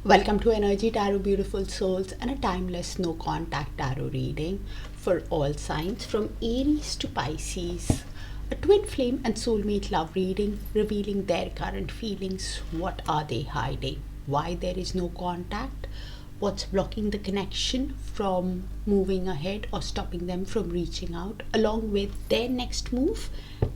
Welcome to Energy Tarot, beautiful souls, and a timeless no contact tarot reading for all signs from Aries to Pisces. A twin flame and soulmate love reading revealing their current feelings. What are they hiding? Why there is no contact? What's blocking the connection from moving ahead or stopping them from reaching out, along with their next move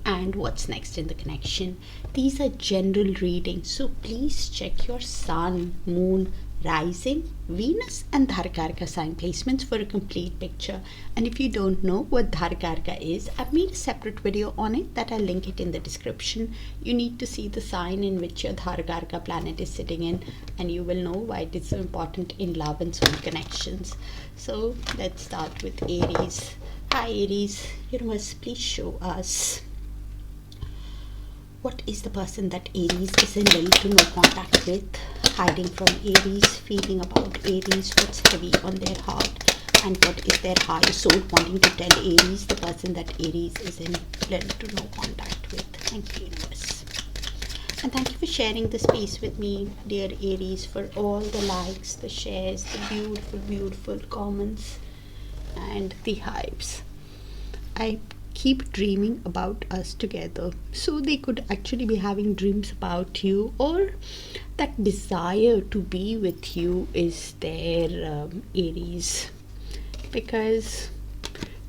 and what's next in the connection. These are general readings, so please check your sun, moon, rising, Venus and Darakaraka sign placements for a complete picture. And if you don't know what Darakaraka is, I've made a separate video on it that I'll link it in the description. You need to see the sign in which your Darakaraka planet is sitting in, and you will know why it is so important in love and soul connections. So let's start with Aries. Hi Aries, universe, please show us what is the person that Aries is in ready to no contact with, hiding from Aries, feeling about Aries, what's heavy on their heart, and what is their higher soul wanting to tell Aries, the person that Aries is in ready to no contact with. Thank you, universe. And thank you for sharing the space with me, dear Aries, for all the likes, the shares, the beautiful, beautiful comments, and the hypes. I keep dreaming about us together, so they could actually be having dreams about you, or that desire to be with you is there, Aries, because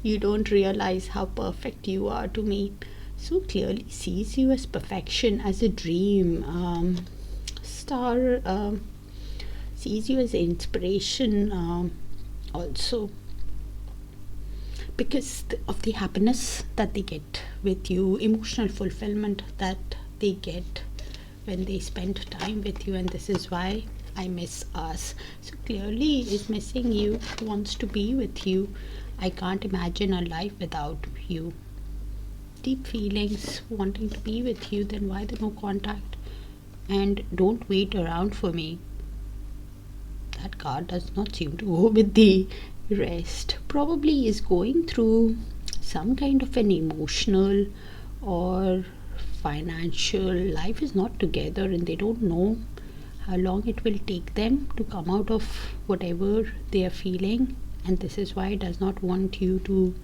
you don't realize how perfect you are to me. So clearly sees you as perfection, as a dream, star, sees you as inspiration, also because of the happiness that they get with you, emotional fulfillment that they get when they spend time with you. And this is why I miss us. So clearly is missing you, wants to be with you. I can't imagine a life without you. Deep feelings, wanting to be with you. Then why the no contact? And don't wait around for me. That card does not seem to go with the rest. Probably is going through some kind of an emotional or financial, life is not together, and they don't know how long it will take them to come out of whatever they are feeling, and this is why it does not want you to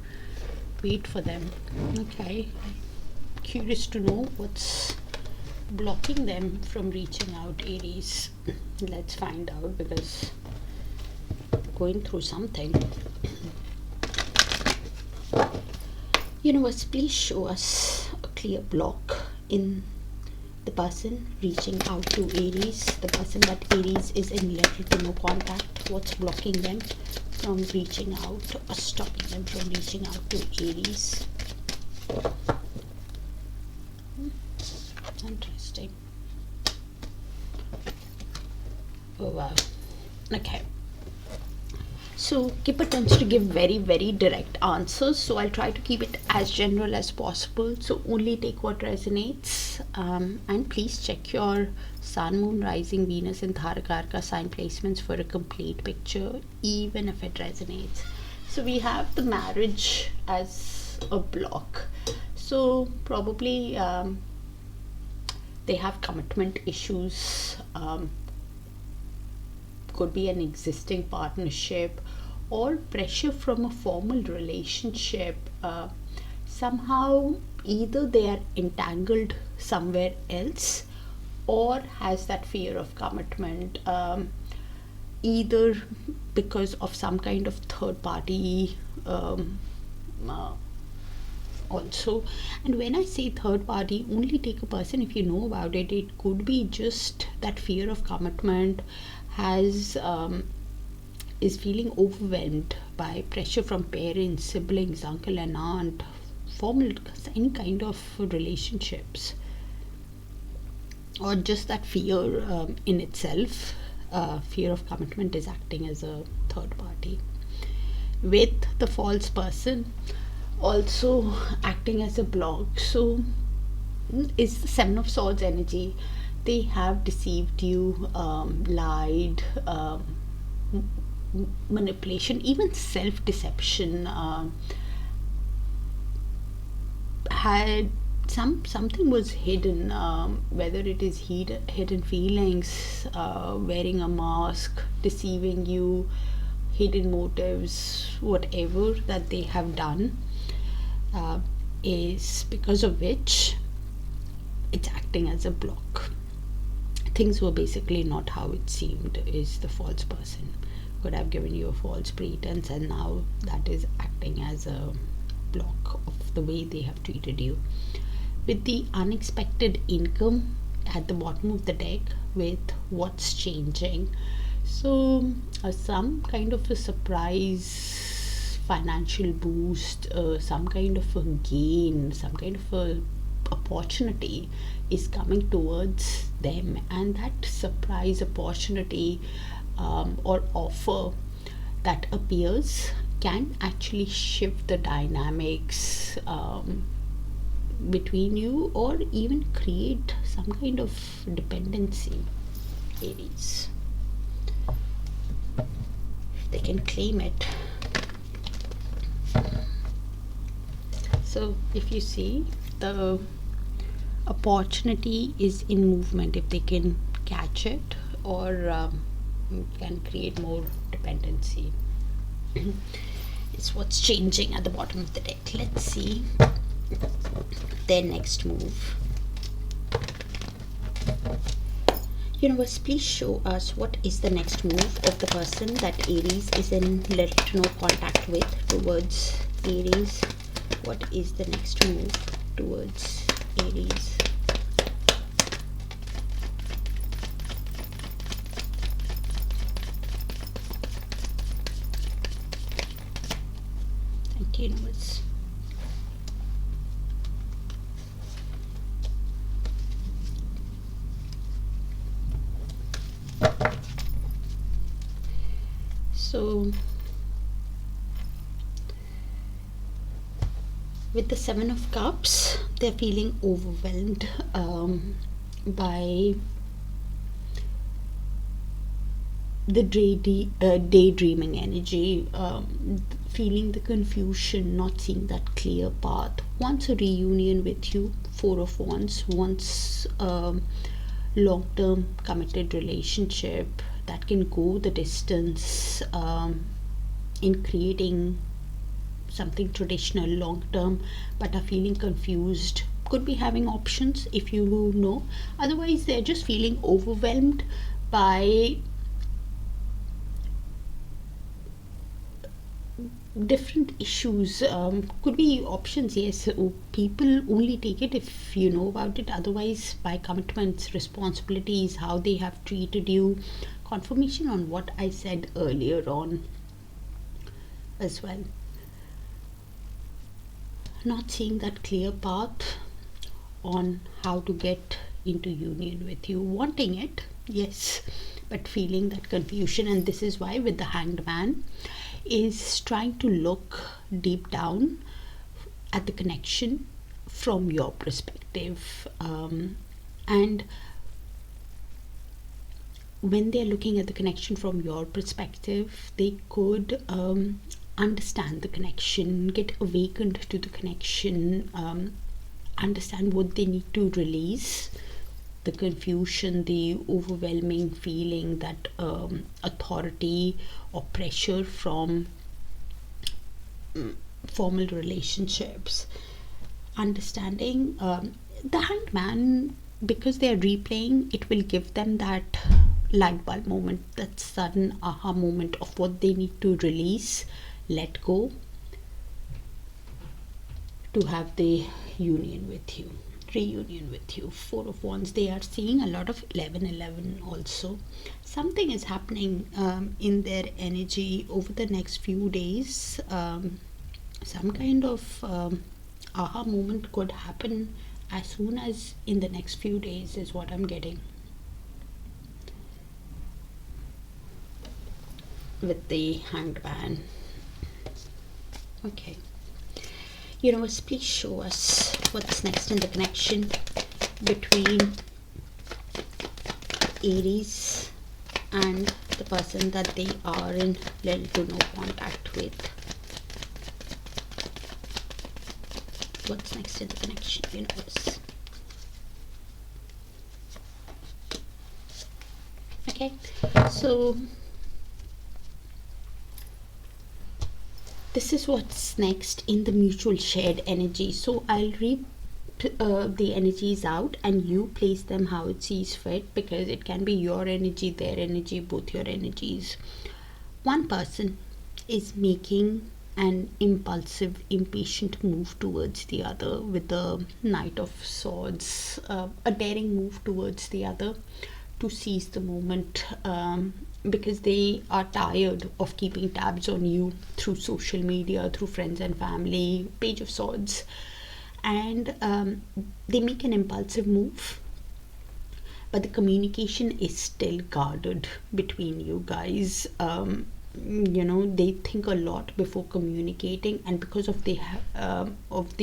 wait for them. Okay, curious to know what's blocking them from reaching out, Aries. Let's find out, because going through something. Universe, please show us a clear block in the person reaching out to Aries, the person that Aries is in ready to no contact. What's blocking them from reaching out or stopping them from reaching out to Aries? Interesting. Oh wow. Okay. So Kipper tends to give very, very direct answers, so I'll try to keep it as general as possible. So only take what resonates, and please check your Sun, Moon, Rising, Venus and Darakaraka sign placements for a complete picture, even if it resonates. So we have the marriage as a block. So probably they have commitment issues, could be an existing partnership or pressure from a formal relationship. Somehow either they are entangled somewhere else or has that fear of commitment, either because of some kind of third party, also. And when I say third party, only take a person if you know about it. It could be just that fear of commitment has is feeling overwhelmed by pressure from parents, siblings, uncle and aunt, formal, any kind of relationships, or just that fear in itself. Fear of commitment is acting as a third party, with the false person also acting as a block. So it's the Seven of Swords energy. They have deceived you, lied, manipulation, even self-deception, had something was hidden, whether it is hidden feelings, wearing a mask, deceiving you, hidden motives, whatever that they have done, is because of which it's acting as a block. Things were basically not how it seemed. Is the false person could have given you a false pretense, and now that is acting as a block of the way they have treated you. With the unexpected income at the bottom of the deck, with what's changing, so some kind of a surprise financial boost, some kind of a gain, some kind of a opportunity is coming towards them, and that surprise opportunity or offer that appears can actually shift the dynamics between you, or even create some kind of dependency. Aries, they can claim it. So if you see, the opportunity is in movement. If they can catch it, or can create more dependency. It's what's changing at the bottom of the deck. Let's see their next move. Universe, please show us what is the next move of the person that Aries is in little to no contact with towards Aries. What is the next move towards Aries? Thank you, universe. So with the Seven of Cups, they're feeling overwhelmed by the daydreaming energy, feeling the confusion, not seeing that clear path. Wants a reunion with you. Four of Wands. Wants long-term committed relationship that can go the distance in creating something traditional long-term, but are feeling confused. Could be having options if you know. Otherwise, they're just feeling overwhelmed by different issues. Could be options, yes. People only take it if you know about it. Otherwise, by commitments, responsibilities, how they have treated you, confirmation on what I said earlier on as well. Not seeing that clear path on how to get into union with you. Wanting it, yes, but feeling that confusion. And this is why with the Hanged Man is trying to look deep down at the connection from your perspective, and when they're looking at the connection from your perspective, they could understand the connection, get awakened to the connection, understand what they need to release, the confusion, the overwhelming feeling, that authority or pressure from formal relationships. Understanding the Hanged Man, because they are replaying, it will give them that light bulb moment, that sudden aha moment of what they need to release, let go, to have the union with you, reunion with you. Four of Wands, they are seeing a lot of 11 also. Something is happening in their energy over the next few days. Some kind of aha moment could happen as soon as in the next few days is what I'm getting with the Hanged Man. Okay, universe, please show us what's next in the connection between Aries and the person that they are in little to no contact with. What's next in the connection, universe? Okay, so this is what's next in the mutual shared energy. So I'll read the energies out and you place them how it sees fit, because it can be your energy, their energy, both your energies. One person is making an impulsive, impatient move towards the other with the Knight of Swords, a daring move towards the other to seize the moment, because they are tired of keeping tabs on you through social media, through friends and family. Page of Swords. And they make an impulsive move, but the communication is still guarded between you guys. They think a lot before communicating, and because of the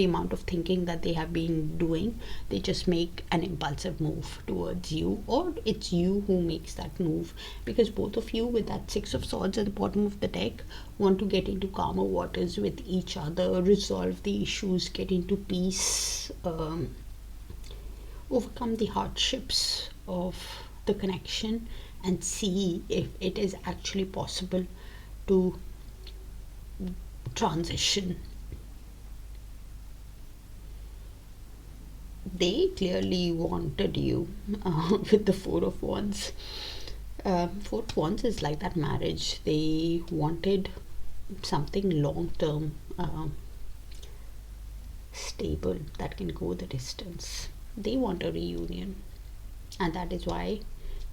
amount of thinking that they have been doing, they just make an impulsive move towards you, or it's you who makes that move, because both of you, with that Six of Swords at the bottom of the deck, want to get into calmer waters with each other, resolve the issues, get into peace, overcome the hardships of the connection, and see if it is actually possible to transition. They clearly wanted you with the Four of Wands. Four of Wands is like that marriage. They wanted something long term, stable, that can go the distance. They want a reunion, and that is why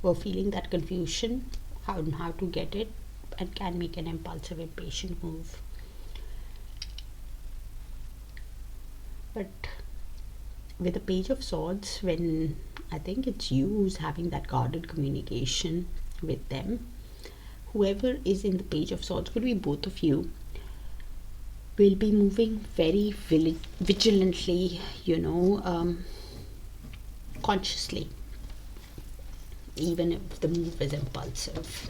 we're feeling that confusion how to get it, and can make an impulsive, impatient move. But with the Page of Swords, when I think it's you who's having that guarded communication with them, whoever is in the Page of Swords, could be both of you, will be moving very vigilantly, consciously, even if the move is impulsive.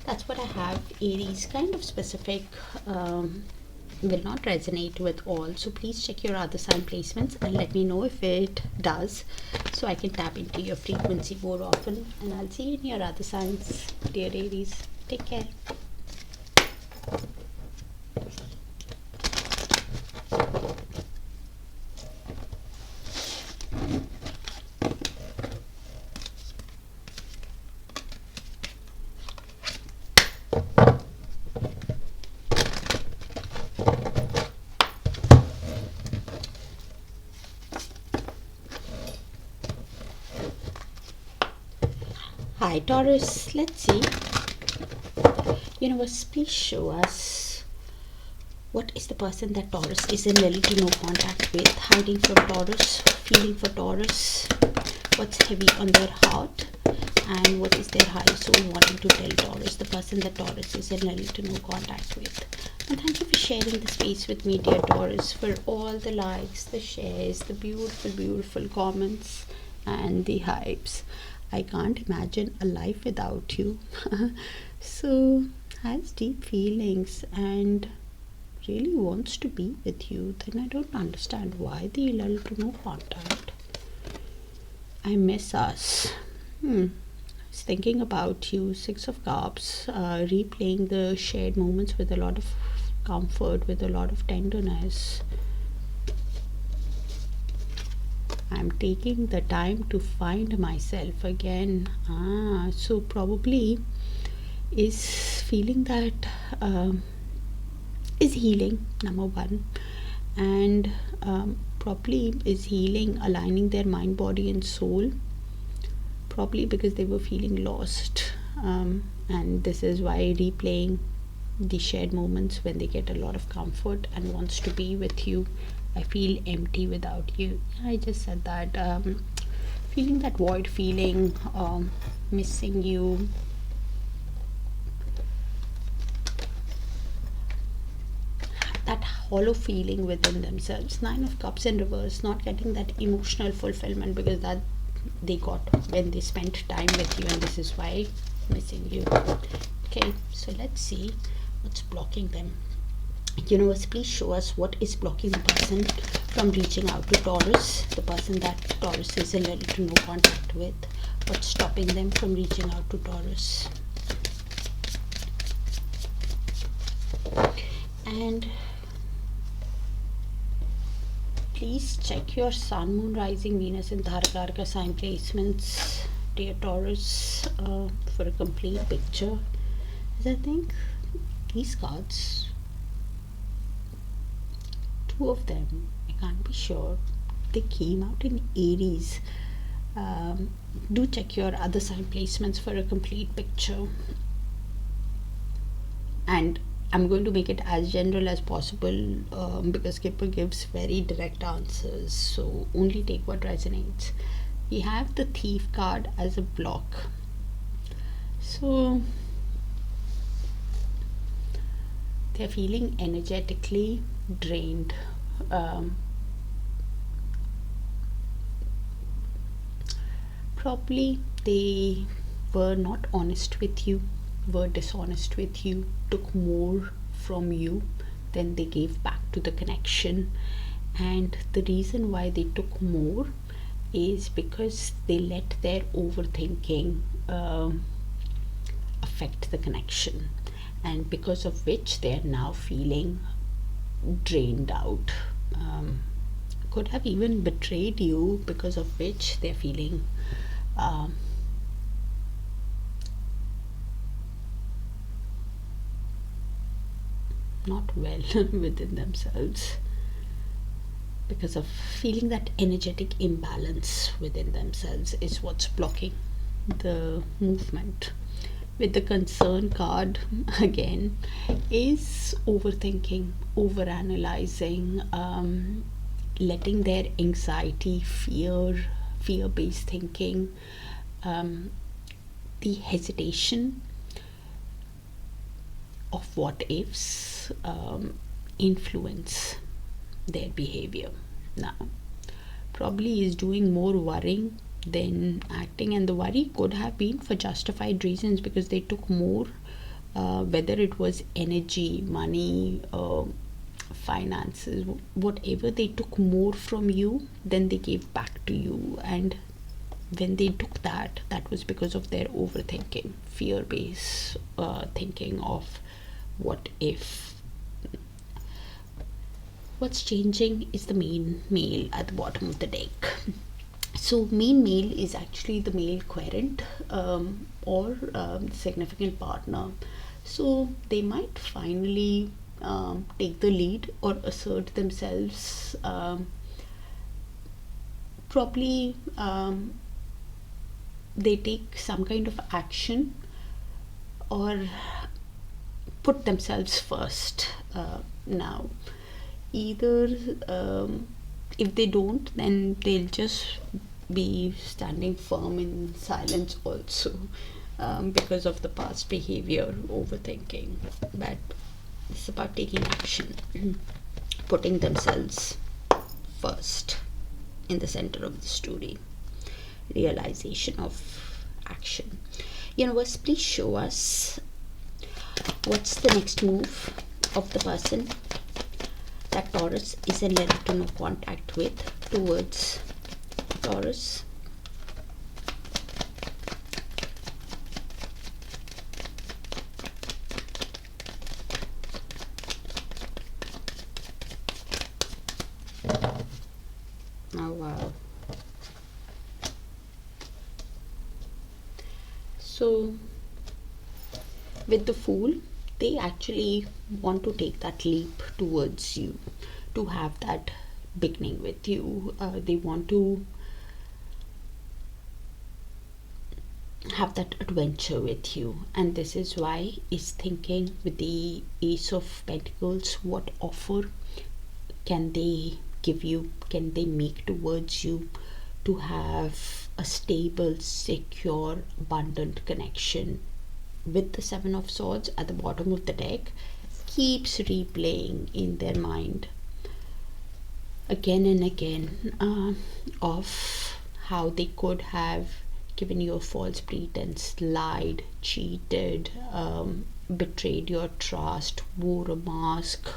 That's what I have. Aries, kind of specific, will not resonate with all, so please check your other sign placements and let me know if it does, so I can tap into your frequency more often. And I'll see you in your other signs, dear Aries. Take care. Hi Taurus, let's see. Universe, please show us what is the person that Taurus is in really to no contact with, hiding from Taurus, feeling for Taurus, what's heavy on their heart, and what is their higher soul wanting to tell Taurus, the person that Taurus is in really to no contact with. And thank you for sharing the space with me, dear Taurus, for all the likes, the shares, the beautiful comments, and the hypes. I can't imagine a life without you. So has deep feelings and really wants to be with you, then I don't understand why the lull to no contact. I miss us. I was thinking about you. Six of Cups, replaying the shared moments with a lot of comfort, with a lot of tenderness. I'm taking the time to find myself again. So probably is feeling that is healing, number one, and probably is healing, aligning their mind, body and soul, probably because they were feeling lost, and this is why replaying the shared moments when they get a lot of comfort and wants to be with you. I feel empty without you. I just said that. Feeling that void feeling, missing you. That hollow feeling within themselves. Nine of Cups in reverse, not getting that emotional fulfillment because that they got when they spent time with you, and this is why missing you. Okay, so let's see what's blocking them. Universe, please show us what is blocking the person from reaching out to Taurus, the person that Taurus is in little to no contact with. What's stopping them from reaching out to Taurus? And please check your Sun, Moon, Rising, Venus and Darakaraka sign placements, dear Taurus, for a complete picture. As I think these cards, two of them, I can't be sure, they came out in Aries. Do check your other sign placements for a complete picture. And I'm going to make it as general as possible because Kipper gives very direct answers, so only take what resonates. We have the Thief card as a block. So they're feeling energetically drained. Probably they were not honest with you, were dishonest with you, took more from you than they gave back to the connection. And the reason why they took more is because they let their overthinking affect the connection, and because of which they are now feeling drained out. Could have even betrayed you, because of which they're feeling not well within themselves, because of feeling that energetic imbalance within themselves is what's blocking the movement. With the Concern card again is overthinking, overanalyzing, letting their anxiety, fear-based thinking, the hesitation of what ifs influence their behavior. Now probably is doing more worrying than acting, and the worry could have been for justified reasons, because they took more, whether it was energy, money, finances, whatever, they took more from you than they gave back to you. And when they took that was because of their overthinking, fear-based thinking of what if. What's changing is the main male at the bottom of the deck. So main male is actually the male querent or significant partner. So they might finally take the lead or assert themselves. Probably they take some kind of action or put themselves first. Now either if they don't, then they'll just be standing firm in silence also, because of the past behavior, overthinking. But it's about taking action, putting themselves first in the center of the story, realization of action. Universe, please show us what's the next move of the person that Taurus is in little to no contact with towards Taurus. Oh wow. So with the Fool, they actually want to take that leap towards you, to have that beginning with you. They want to have that adventure with you, and this is why is thinking with the Ace of Pentacles, what offer can they give you, can they make towards you to have a stable, secure, abundant connection. With the Seven of Swords at the bottom of the deck keeps replaying in their mind again and again of how they could have given you a false pretense, lied, cheated, betrayed your trust, wore a mask,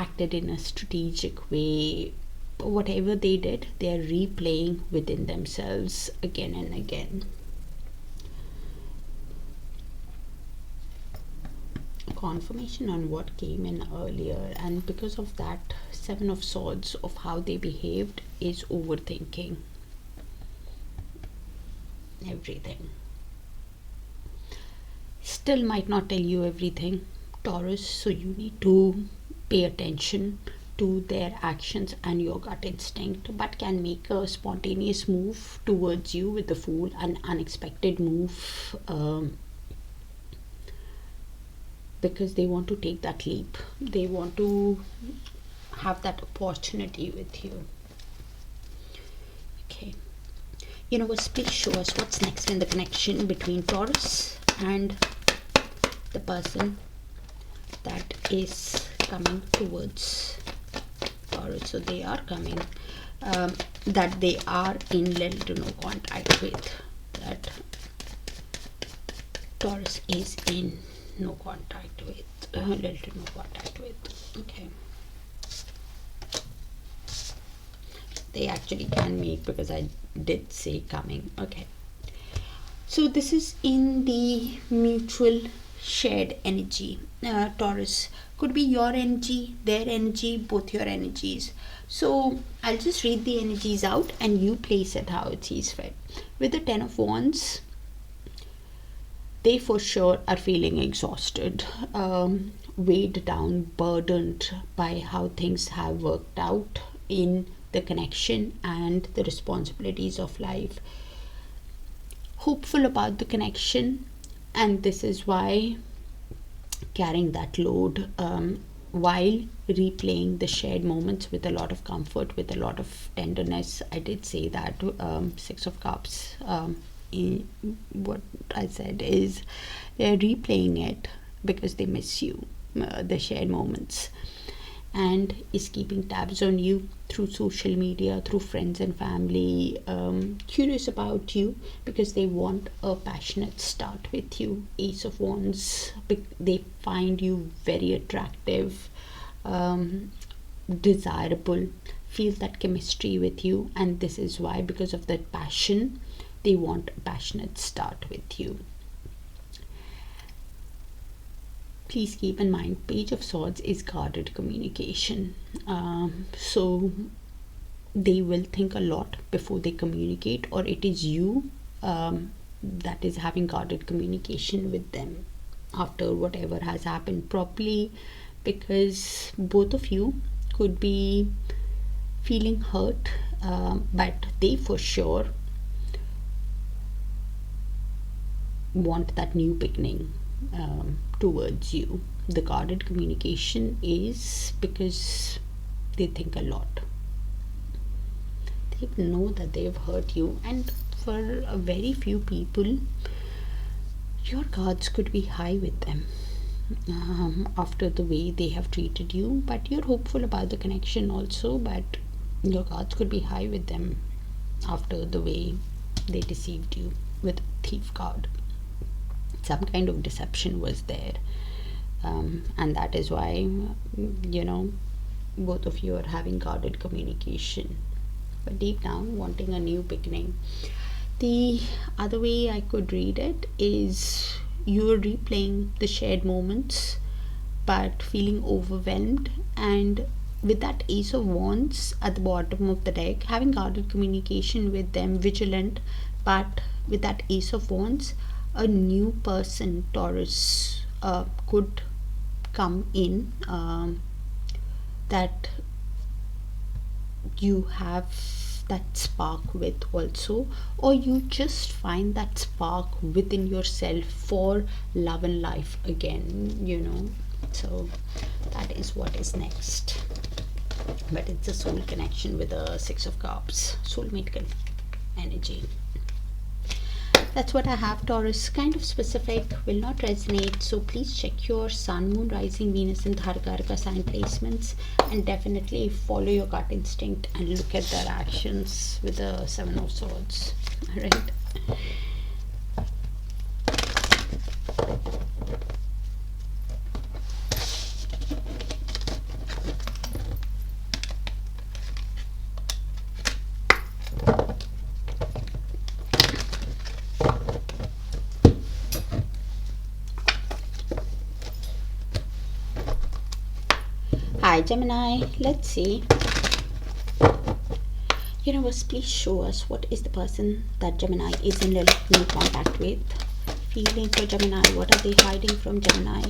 acted in a strategic way. Whatever they did, they are replaying within themselves again and again. Confirmation on what came in earlier, and because of that, Seven of Swords, of how they behaved, is overthinking everything. Still might not tell you everything, Taurus, so you need to pay attention to their actions and your gut instinct, but can make a spontaneous move towards you with the Fool, an unexpected move, because they want to take that leap. They want to have that opportunity with you. Okay. Universe, please show us what's next in the connection between Taurus and the person that is coming towards Taurus. So they are coming, that they are in little to no contact with, that Taurus is in no contact with, little to no contact with. Okay. They actually can make, because I did say coming. Okay. So this is in the mutual shared energy. Taurus could be your energy, their energy, both your energies. So I'll just read the energies out and you place it how it sees fit. With the Ten of Wands, they for sure are feeling exhausted, weighed down, burdened by how things have worked out in the connection and the responsibilities of life. Hopeful about the connection, and this is why carrying that load, while replaying the shared moments with a lot of comfort, with a lot of tenderness. I did say that Six of Cups, what I said is they're replaying it because they miss you, the shared moments, and is keeping tabs on you through social media, through friends and family, curious about you because they want a passionate start with you. Ace of Wands, they find you very attractive, desirable, feel that chemistry with you, and this is why, because of that passion, they want a passionate start with you. Please keep in mind, Page of Swords is guarded communication. So they will think a lot before they communicate, or it is you that is having guarded communication with them after whatever has happened, probably because both of you could be feeling hurt, but they for sure want that new beginning towards you. The guarded communication is because they think a lot. They know that they've hurt you, and for a very few people, your guards could be high with them after the way they have treated you, but you're hopeful about the connection also, but your guards could be high with them after the way they deceived you with Thief card. Some kind of deception was there, and that is why, both of you are having guarded communication, but deep down wanting a new beginning. The other way I could read it is you're replaying the shared moments but feeling overwhelmed, and with that Ace of Wands at the bottom of the deck, having guarded communication with them, vigilant, but with that Ace of Wands, a new person, Taurus, could come in, that you have that spark with also, or you just find that spark within yourself for love and life again, so that is what is next. But it's a soul connection with a Six of Cups, soulmate energy. That's what I have, Taurus. Kind of specific, will not resonate, so please check your Sun, Moon, Rising, Venus and Darakaraka sign placements, and definitely follow your gut instinct and look at their actions with the Seven of Swords. Alright. Hi Gemini, let's see. Universe, please show us what is the person that Gemini is in no contact with. Feeling for Gemini, what are they hiding from Gemini?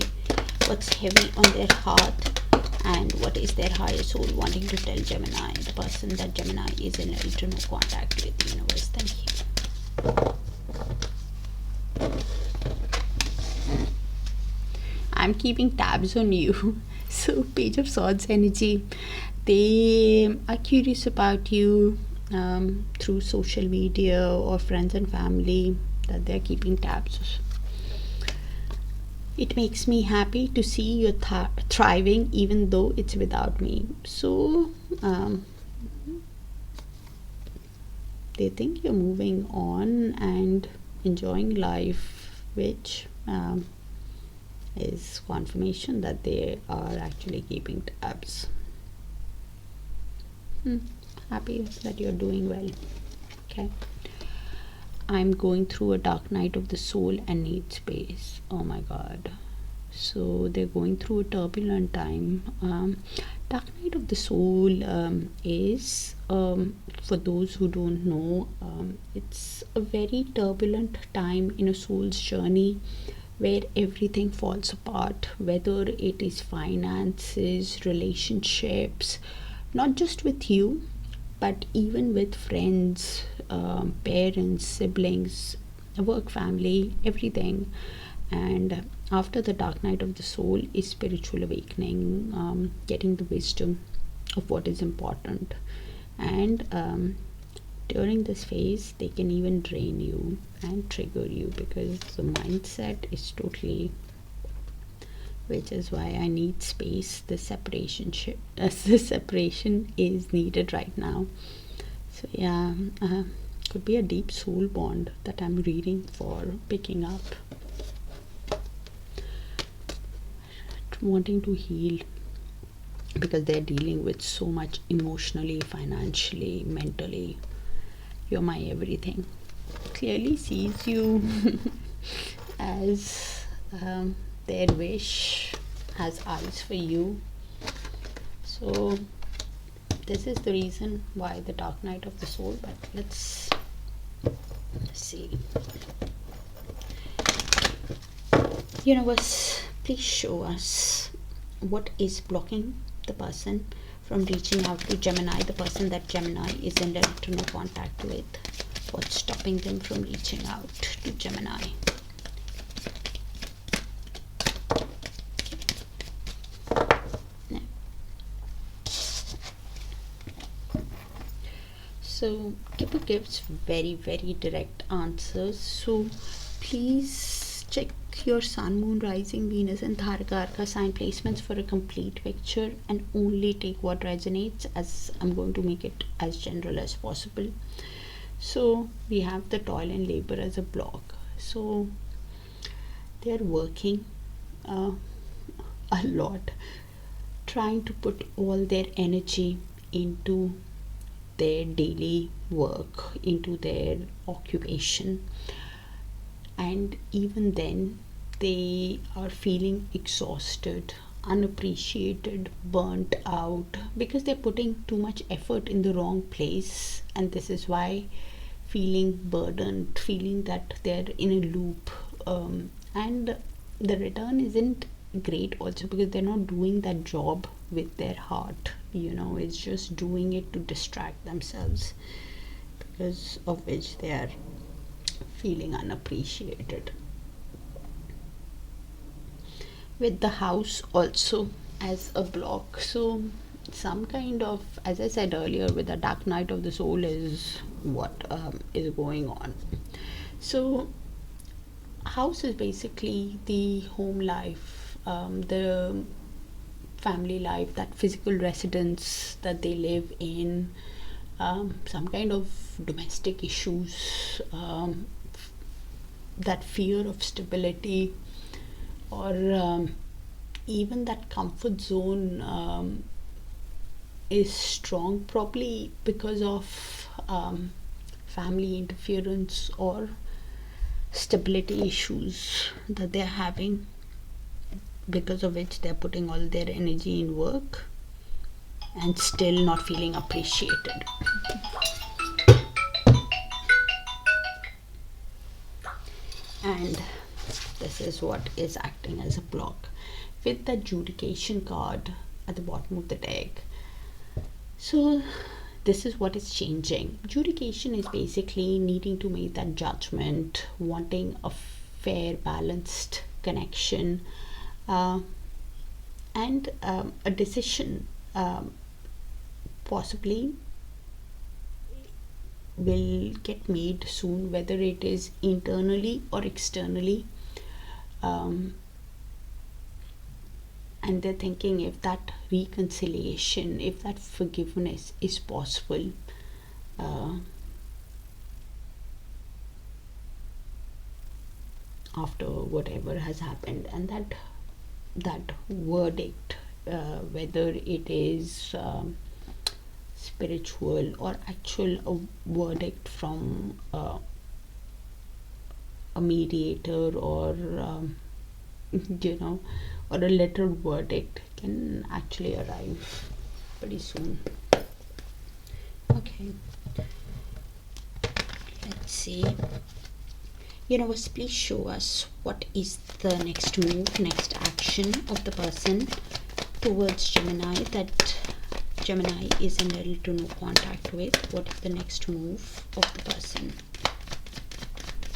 What's heavy on their heart? And what is their higher soul wanting to tell Gemini, the person that Gemini is in no contact with? Universe, thank you. I'm keeping tabs on you. So Page of Swords energy, they are curious about you through social media or friends and family, that they're keeping tabs. It makes me happy to see you thriving even though it's without me. So they think you're moving on and enjoying life, which is confirmation that they are actually keeping tabs. Happy that you're doing well. Okay. I'm going through a dark night of the soul and need space. Oh my god. So they're going through a turbulent time. Dark night of the soul is, for those who don't know, it's a very turbulent time in a soul's journey where everything falls apart, whether it is finances, relationships, not just with you, but even with friends, parents, siblings, work, family, everything. And after the dark night of the soul is spiritual awakening, getting the wisdom of what is important. And during this phase, they can even drain you and trigger you, because the mindset is totally, which is why I need space. The separation is needed right now. So yeah, could be a deep soul bond that I'm reading for, picking up, wanting to heal, because they're dealing with so much emotionally, financially, mentally. You're my everything. Clearly sees you as their wish, has eyes for you. So this is the reason why the dark night of the soul. But let's see. Universe, please show us what is blocking the person from reaching out to Gemini, the person that Gemini is in no contact with. What's stopping them from reaching out to Gemini? So Kipper gives very, very direct answers. So please check your sun, moon, rising, Venus and Darakaraka sign placements for a complete picture, and only take what resonates, as I'm going to make it as general as possible. So we have the toil and labor as a block. So they're working a lot, trying to put all their energy into their daily work, into their occupation, and even then they are feeling exhausted, unappreciated, burnt out, because they're putting too much effort in the wrong place. And this is why feeling burdened, feeling that they're in a loop, and the return isn't great also, because they're not doing that job with their heart, it's just doing it to distract themselves, because of which they are feeling unappreciated. With the house also as a block, so some kind of, as I said earlier, with the dark night of the soul is what is going on. So house is basically the home life, the family life, that physical residence that they live in, some kind of domestic issues, that fear of stability, or even that comfort zone is strong, probably because of family interference or stability issues that they're having, because of which they're putting all their energy in work. and still not feeling appreciated. And this is what is acting as a block with the adjudication card at the bottom of the deck. So this is what is changing. Adjudication is basically needing to make that judgment, wanting a fair, balanced connection, and a decision possibly will get made soon, whether it is internally or externally. And they're thinking if that reconciliation, if that forgiveness is possible, after whatever has happened, and that verdict, whether it is spiritual or actual, a verdict from a mediator, or or a lettered verdict, can actually arrive pretty soon. Okay, let's see. Universe, please show us what is the next move, next action of the person towards Gemini, that Gemini is in little to no contact with. What is the next move of the person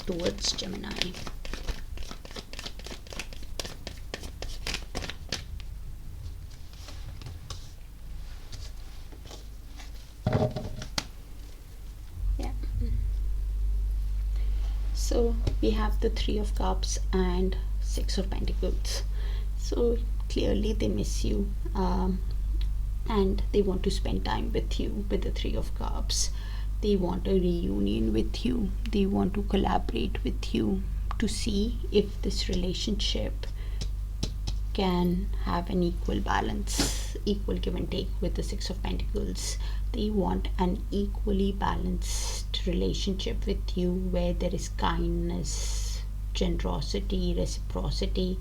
towards Gemini? So we have the Three of Cups and Six of Pentacles. So clearly they miss you, and they want to spend time with you. With the Three of Cups, they want a reunion with you. They want to collaborate with you to see if this relationship can have an equal balance, equal give and take. With the Six of Pentacles, they want an equally balanced relationship with you, where there is kindness, generosity, reciprocity.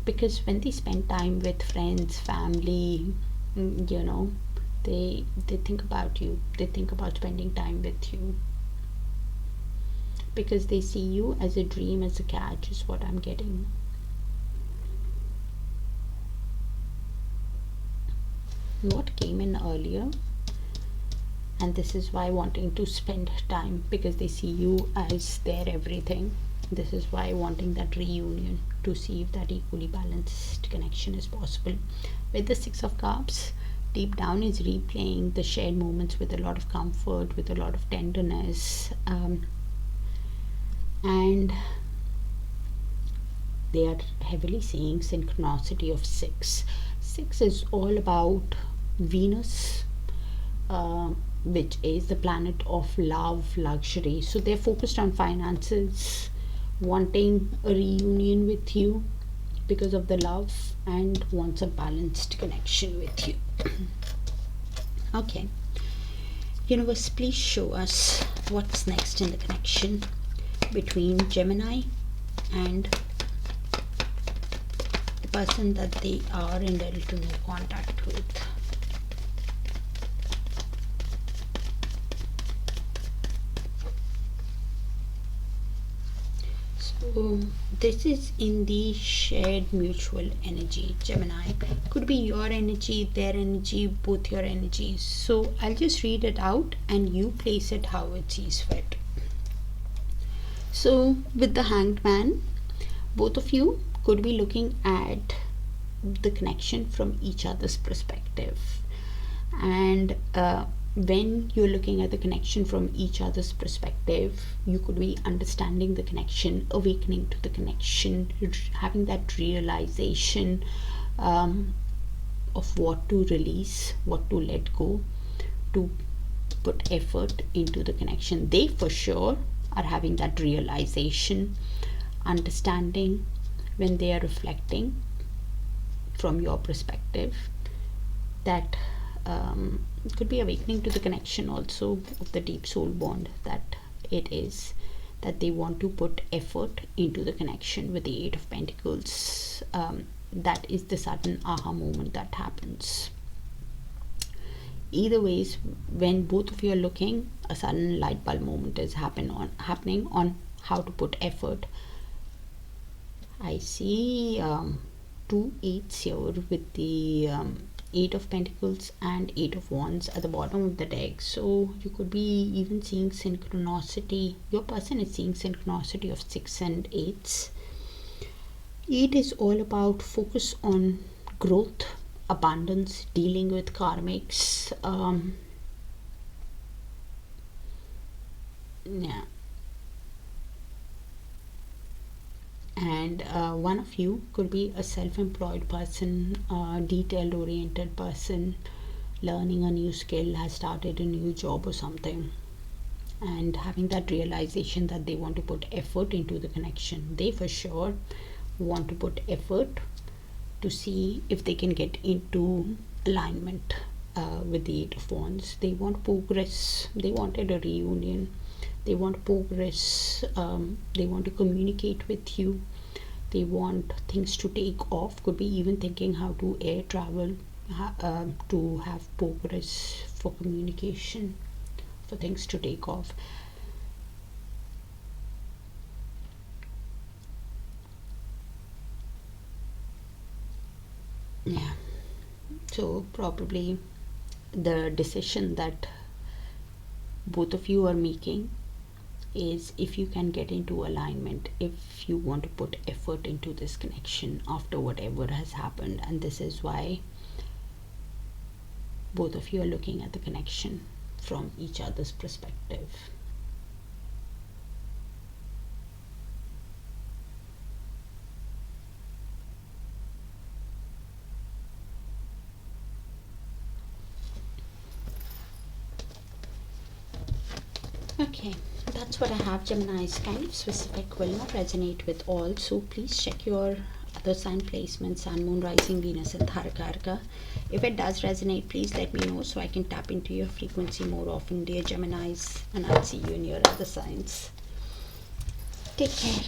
Because when they spend time with friends, family, they think about you. They think about spending time with you, because they see you as a dream, as a catch, is what I'm getting. What came in earlier, and this is why wanting to spend time, because they see you as their everything. This is why wanting that reunion, to see if that equally balanced connection is possible. With the Six of Cups, deep down is replaying the shared moments with a lot of comfort, with a lot of tenderness, and they are heavily seeing synchronicity of six. Six is all about Venus, which is the planet of love, luxury. So they're focused on finances, wanting a reunion with you because of the love, and wants a balanced connection with you. Okay, Universe, please show us what's next in the connection between Gemini and the person that they are in little to no contact with. So this is in the shared mutual energy. Gemini could be your energy, their energy, both your energies. So I'll just read it out and you place it how it sees fit. So with the Hanged Man, both of you could be looking at the connection from each other's perspective, and when you're looking at the connection from each other's perspective, you could be understanding the connection, awakening to the connection, having that realization of what to release, what to let go, to put effort into the connection. They for sure are having that realization, understanding, when they are reflecting from your perspective. That could be awakening to the connection also of the deep soul bond that it is, that they want to put effort into the connection. With the Eight of Pentacles, that is the sudden aha moment that happens. either ways, when both of you are looking, a sudden light bulb moment is happening on how to put effort. I see two eights here with the Eight of Pentacles and Eight of Wands at the bottom of the deck. So you could be even seeing synchronicity. Your person is seeing synchronicity of 6 and 8s. 8 is all about focus on growth, abundance, dealing with karmics. Yeah. And one of you could be a self-employed person, detailed oriented person, learning a new skill, has started a new job or something, and having that realization that they want to put effort into the connection. They for sure want to put effort to see if they can get into alignment with the Eight of Wands. They want progress. They wanted a reunion. They want progress. They want to communicate with you. They want things to take off. Could be even thinking how to air travel, to have progress for communication, for things to take off. Yeah. So probably the decision that both of you are making is if you can get into alignment, if you want to put effort into this connection after whatever has happened. And this is why both of you are looking at the connection from each other's perspective. Okay, that's what I have, Gemini. Is kind of specific, will not resonate with all, so please check your other sign placements, Sun, Moon, Rising, Venus and Darakaraka. If it does resonate, please let me know so I can tap into your frequency more often, dear Geminis, and I'll see you in your other signs. Take care.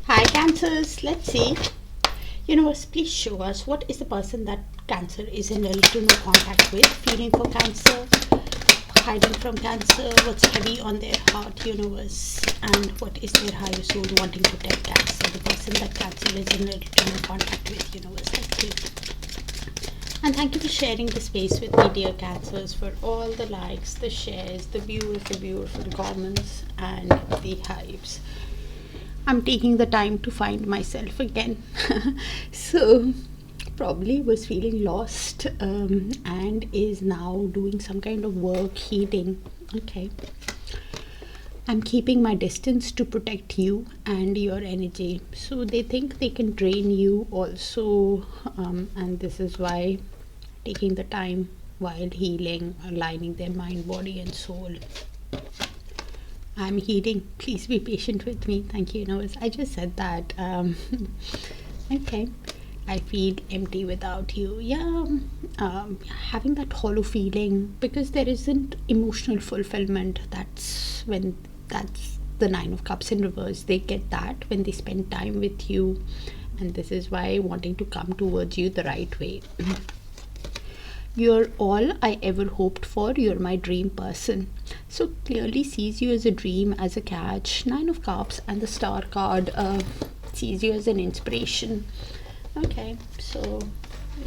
Hi Cancers, let's see. Universe, please show us what is the person that Cancer is in relative no contact with, feeling for Cancer, hiding from Cancer, what's heavy on their heart, Universe, and what is their higher soul wanting to tell Cancer, the person that Cancer is in relative no contact with, Universe. Let's see. And thank you for sharing the space with me, dear Cancers, for all the likes, the shares, the beautiful comments and the hypes. I'm taking the time to find myself again. So probably was feeling lost, and is now doing some kind of work, healing. Okay, I'm keeping my distance to protect you and your energy. So they think they can drain you also, and this is why taking the time while healing, aligning their mind, body and soul. I'm healing. Please be patient with me. Thank you. Universe. I just said that. Okay. I feel empty without you. Yeah. Having that hollow feeling because there isn't emotional fulfillment. That's the Nine of Cups in reverse. They get that when they spend time with you, and this is why wanting to come towards you the right way. You're all I ever hoped for. You're my dream person. So clearly sees you as a dream, as a catch. Nine of Cups and the Star card sees you as an inspiration. Okay, so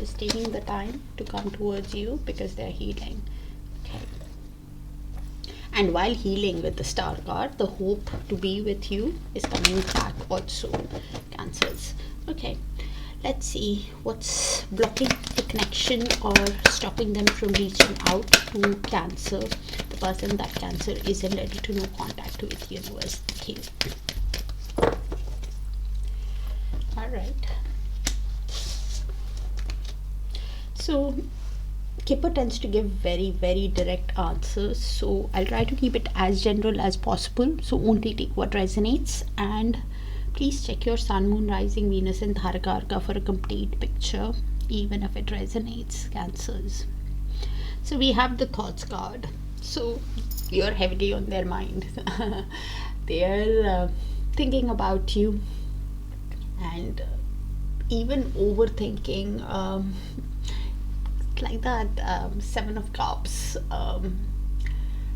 is taking the time to come towards you because they're healing. Okay. And while healing with the Star card, the hope to be with you is coming back also, Cancers. Okay. Let's see what's blocking the connection or stopping them from reaching out to Cancer, the person that Cancer is in ready to no contact with, Universe. Okay. Alright. So So Kipper tends to give very, very direct answers, so I'll try to keep it as general as possible. So only take what resonates, and please check your sun, moon, rising, Venus and Darakaraka for a complete picture, even if it resonates, Cancers. So we have the thoughts card. So you're heavily on their mind. They're thinking about you, and even overthinking, like that. Seven of Cups,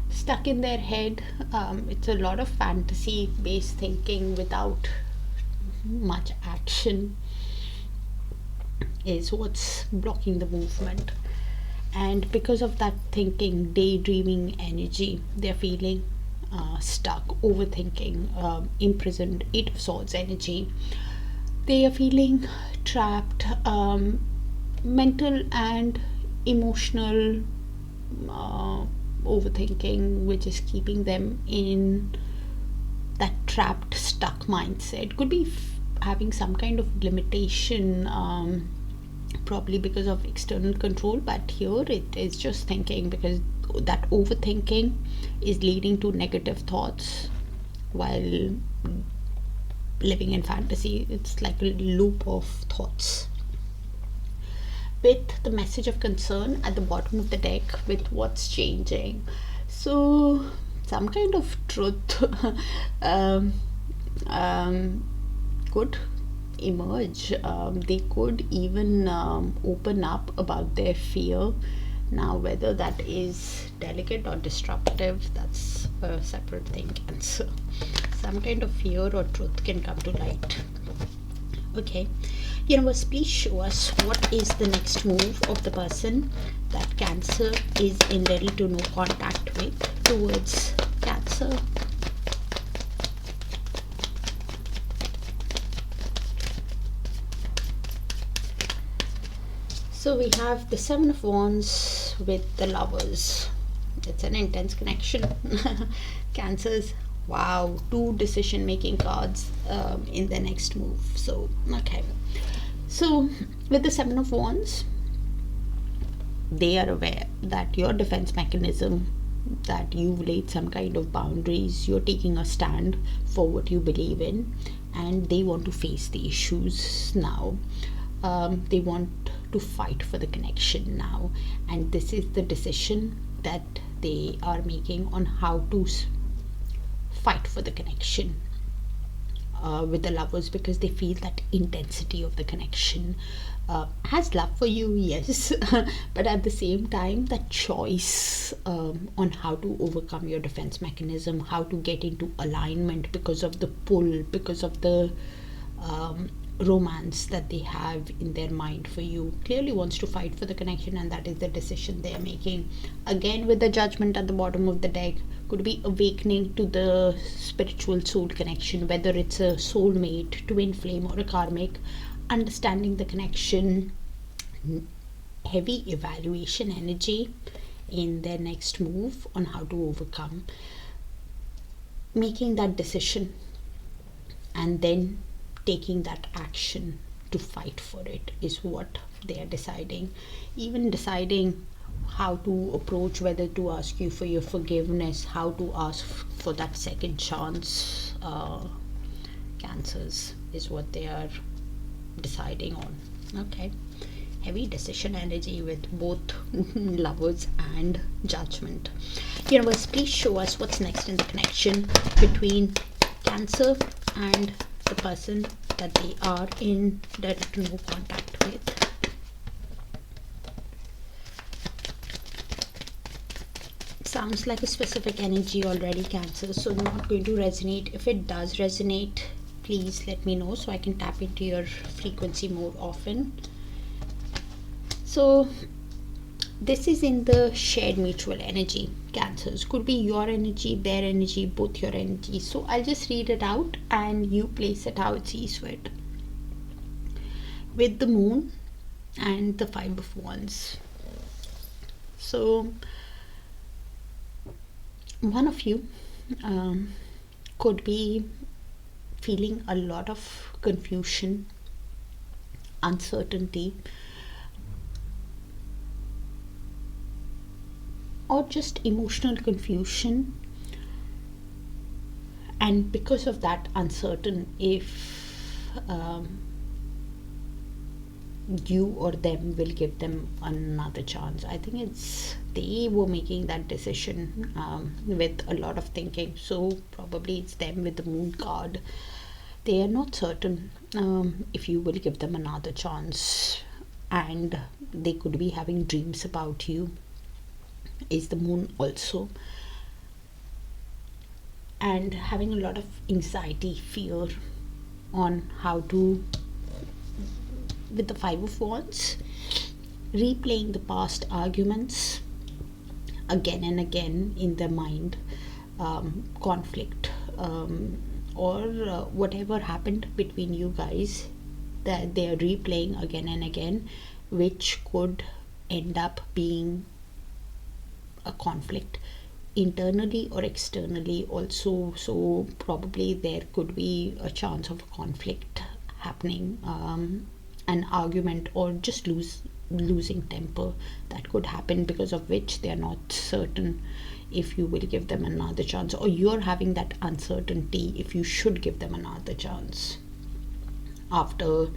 stuck in their head. It's a lot of fantasy based thinking without much action is what's blocking the movement. And because of that thinking, daydreaming energy, they're feeling stuck, overthinking, imprisoned. Eight of Swords energy, they are feeling trapped, mental and emotional overthinking, which is keeping them in that trapped, stuck mindset. Could be having some kind of limitation, probably because of external control, but here it is just thinking, because that overthinking is leading to negative thoughts while living in fantasy. It's like a loop of thoughts. With the message of concern at the bottom of the deck, with what's changing, so some kind of truth could emerge. They could even open up about their fear. Now whether that is delicate or disruptive, that's a separate thing. And so some kind of fear or truth can come to light. Okay, universe, please show us what is the next move of the person that Cancer is in ready to no contact with towards Cancer. So we have the Seven of Wands with the Lovers. It's an intense connection. Cancers, wow, two decision making cards in the next move. So okay, so with the Seven of Wands, they are aware that your defense mechanism, that you've laid some kind of boundaries, you're taking a stand for what you believe in, and they want to face the issues now. They want to fight for the connection now, and this is the decision that they are making on how to fight for the connection with the Lovers, because they feel that intensity of the connection. Has love for you, yes, but at the same time that choice on how to overcome your defense mechanism, how to get into alignment because of the pull, because of the romance that they have in their mind for you. Clearly wants to fight for the connection, and that is the decision they are making. Again, with the Judgment at the bottom of the deck, could be awakening to the spiritual soul connection, whether it's a soulmate, twin flame, or a karmic. Understanding the connection, heavy evaluation energy in their next move on how to overcome, making that decision, and then taking that action to fight for it is what they are deciding. Even deciding how to approach, whether to ask you for your forgiveness, how to ask for that second chance. Cancers is what they are deciding on. Okay, heavy decision energy with both Lovers and Judgment. Universe, please show us what's next in the connection between Cancer and the person that they are in direct no contact with. Sounds like a specific energy already, Cancer, so not going to resonate. If it does resonate, please let me know so I can tap into your frequency more often. So this is in the shared mutual energy, Cancers. Could be your energy, their energy, both your energy. So I'll just read it out and you place it how it sees fit. With the Moon and the Five of Wands. So one of you could be feeling a lot of confusion, uncertainty, or just emotional confusion. And because of that, uncertain if you or them will give them another chance. I think it's they were making that decision with a lot of thinking, so probably it's them with the moon card. They are not certain if you will give them another chance, and they could be having dreams about you, is the moon also, and having a lot of anxiety, fear on how to, with the Five of Wands, replaying the past arguments again and again in their mind, conflict, or whatever happened between you guys, that they are replaying again and again, which could end up being a conflict internally or externally also. So probably there could be a chance of a conflict happening, an argument, or just losing temper that could happen, because of which they are not certain if you will give them another chance, or you're having that uncertainty if you should give them another chance after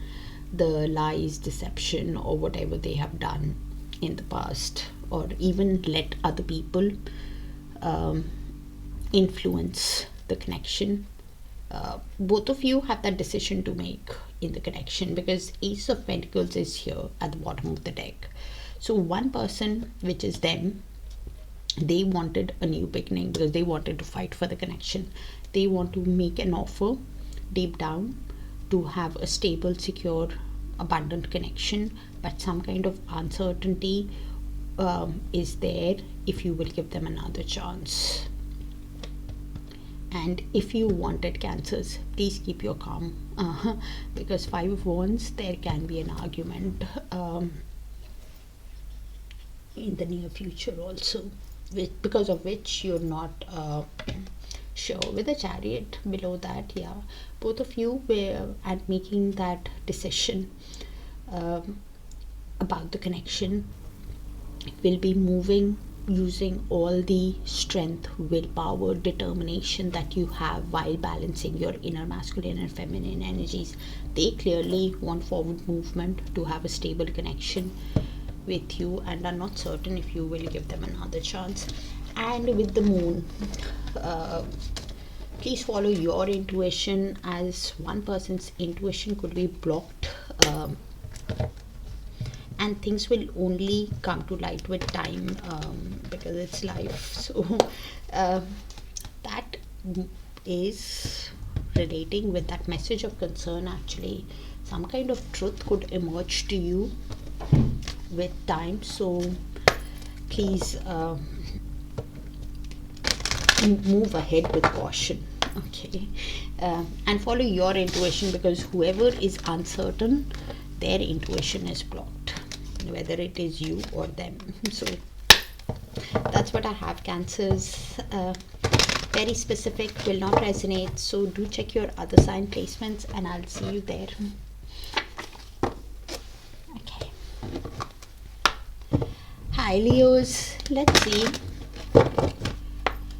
the lies, deception, or whatever they have done in the past, or even let other people influence the connection. Both of you have that decision to make in the connection, because Ace of Pentacles is here at the bottom of the deck. So one person, which is them, they wanted a new beginning because they wanted to fight for the connection. They want to make an offer deep down to have a stable, secure, abundant connection, but some kind of uncertainty is there if you will give them another chance. And if you wanted Cancers, please keep your calm, because Five of Wands, there can be an argument in the near future also, because of which you're not sure. With the Chariot below that, yeah, both of you were at making that decision about the connection, will be moving using all the strength, willpower, determination that you have while balancing your inner masculine and feminine energies. They clearly want forward movement to have a stable connection with you, and are not certain if you will give them another chance. And with the moon, please follow your intuition, as one person's intuition could be blocked, and things will only come to light with time, because it's life. So that is relating with that message of concern. Actually, some kind of truth could emerge to you with time, so please move ahead with caution, okay? And follow your intuition, because whoever is uncertain, their intuition is blocked, whether it is you or them. So that's what I have, Cancers. Very specific, will not resonate, so do check your other sign placements, and I'll see you there. Okay. Hi Leos, let's see.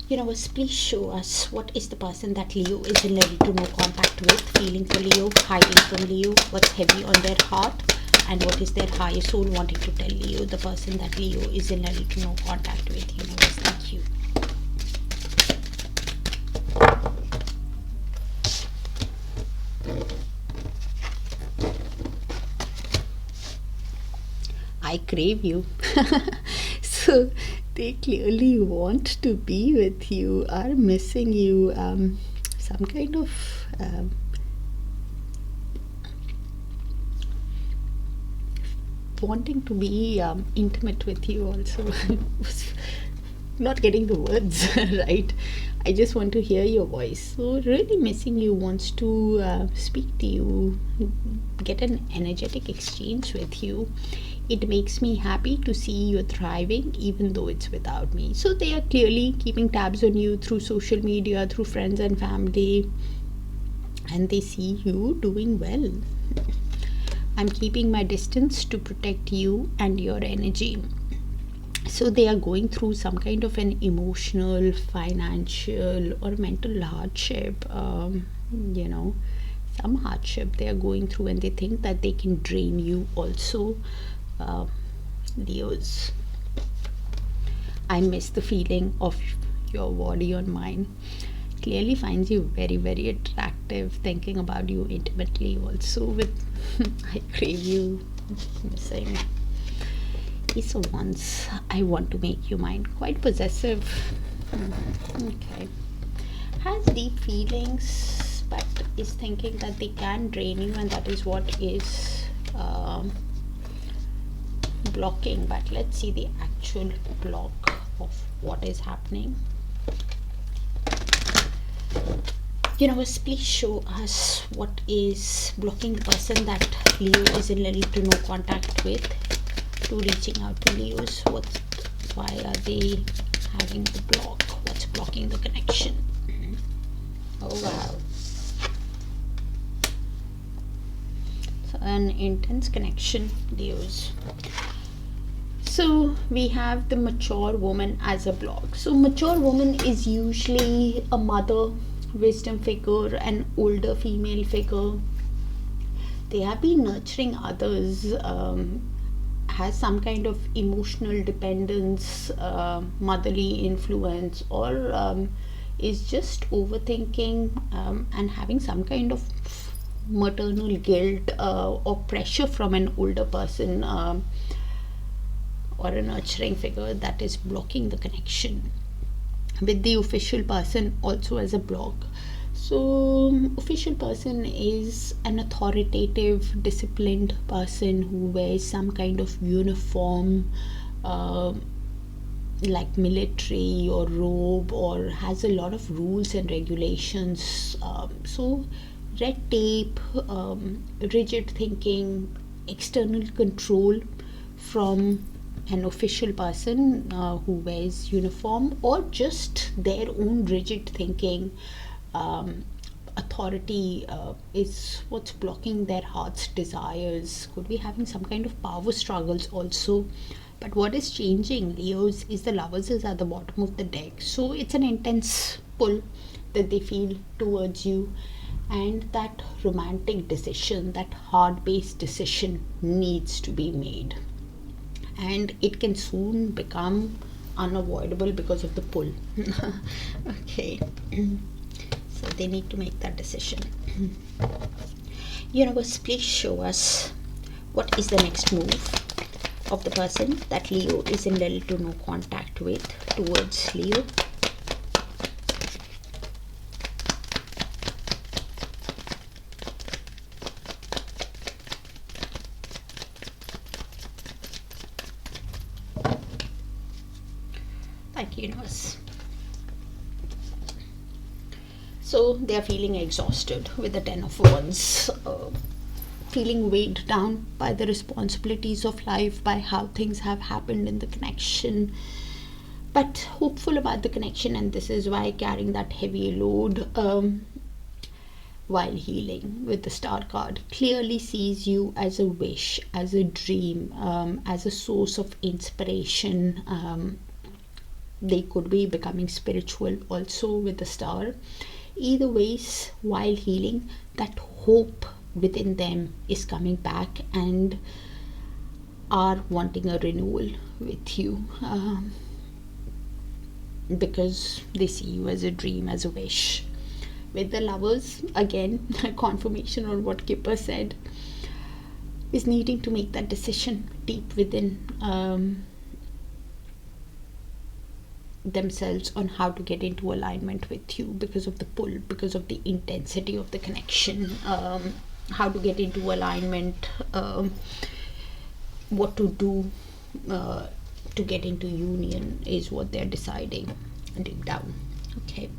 Universe, please show us what is the person that Leo is in ready to no contact with, feeling for Leo, hiding from Leo, what's heavy on their heart, and what is their higher soul wanting to tell Leo, the person that Leo is in ready to no contact with. Universe, thank you. I crave you. So they clearly want to be with you, are missing you, some kind of wanting to be intimate with you also. Not getting the words right. I just want to hear your voice. So really missing you, wants to speak to you, get an energetic exchange with you. It makes me happy to see you thriving, even though it's without me. So they are clearly keeping tabs on you through social media, through friends and family, and they see you doing well. I'm keeping my distance to protect you and your energy. So they are going through some kind of an emotional, financial, or mental hardship. You know, some hardship they are going through, and they think that they can drain you also. Leos, I miss the feeling of your body on mine. Clearly finds you very, very attractive, thinking about you intimately also with I crave you, missing. Ace of Wands, I want to make you mine. Quite possessive. Okay. Has deep feelings, but is thinking that they can drain you, and that is what is blocking. But let's see the actual block of what is happening. Universe, please show us what is blocking the person that Leo is in little to no contact with, to reaching out to Leos. Why are they having the block? What's blocking the connection? Oh wow. So an intense connection, Leos. So we have the mature woman as a block. So mature woman is usually a mother, wisdom figure, an older female figure. They have been nurturing others, has some kind of emotional dependence, motherly influence, or is just overthinking and having some kind of maternal guilt or pressure from an older person or a nurturing figure that is blocking the connection, with the official person also as a block. So official person is an authoritative, disciplined person who wears some kind of uniform, like military or robe, or has a lot of rules and regulations. So red tape, rigid thinking, external control from an official person who wears uniform, or just their own rigid thinking. Authority is what's blocking their heart's desires. Could be having some kind of power struggles also. But what is changing, Leos, is the Lovers is at the bottom of the deck. So it's an intense pull that they feel towards you, and that romantic decision, that hard-based decision needs to be made, and it can soon become unavoidable because of the pull. Okay. So they need to make that decision. Universe, please show us what is the next move of the person that Leo is in little to no contact with towards Leo. Thank you, Universe. So they are feeling exhausted with the 10 of Wands, feeling weighed down by the responsibilities of life, by how things have happened in the connection, but hopeful about the connection, and this is why carrying that heavy load while healing with the Star card. Clearly sees you as a wish, as a dream, as a source of inspiration. They could be becoming spiritual also with the Star. Either ways, while healing, that hope within them is coming back and are wanting a renewal with you, because they see you as a dream, as a wish. With the Lovers, again, confirmation on what Kipper said, is needing to make that decision deep within themselves on how to get into alignment with you, because of the pull, because of the intensity of the connection. How to get into alignment, what to do to get into union is what they're deciding deep down. Okay,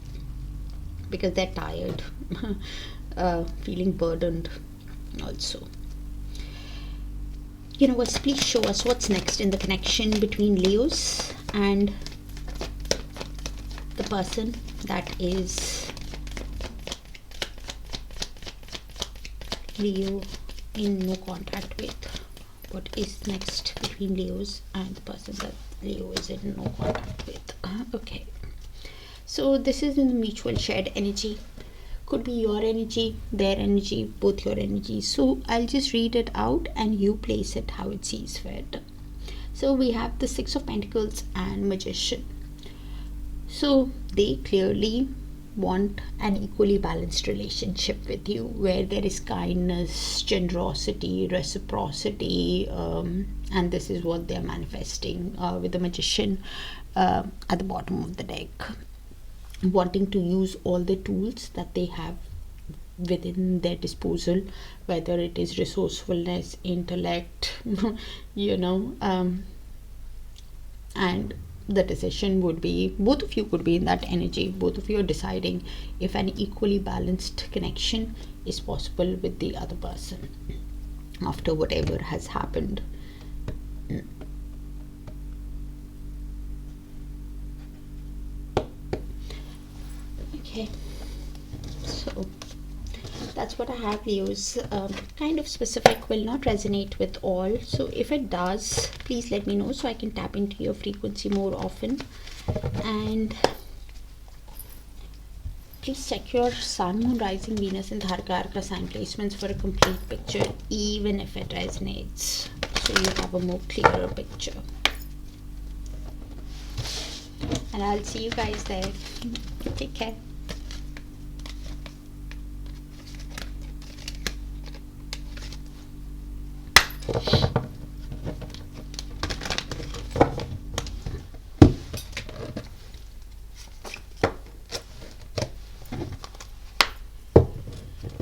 because they're tired, feeling burdened also. Universe, please show us what's next in the connection between Leos and the person that is Leo in no contact with. What is next between Leos and the person that Leo is in no contact with. Okay. So this is in the mutual shared energy. Could be your energy, their energy, both your energies. So I'll just read it out and you place it how it sees fit. So we have the Six of Pentacles and Magician. So they clearly want an equally balanced relationship with you, where there is kindness, generosity, reciprocity, and this is what they are manifesting with the Magician at the bottom of the deck, wanting to use all the tools that they have within their disposal, whether it is resourcefulness, intellect, and the decision would be, both of you could be in that energy. Both of you are deciding if an equally balanced connection is possible with the other person after whatever has happened. Okay, so that's what I have, Leos. Kind of specific, will not resonate with all. So if it does, please let me know so I can tap into your frequency more often. And please check your Sun, Moon, Rising, Venus and Darakaraka sign placements for a complete picture, even if it resonates, so you have a more clearer picture. And I'll see you guys there. Take care.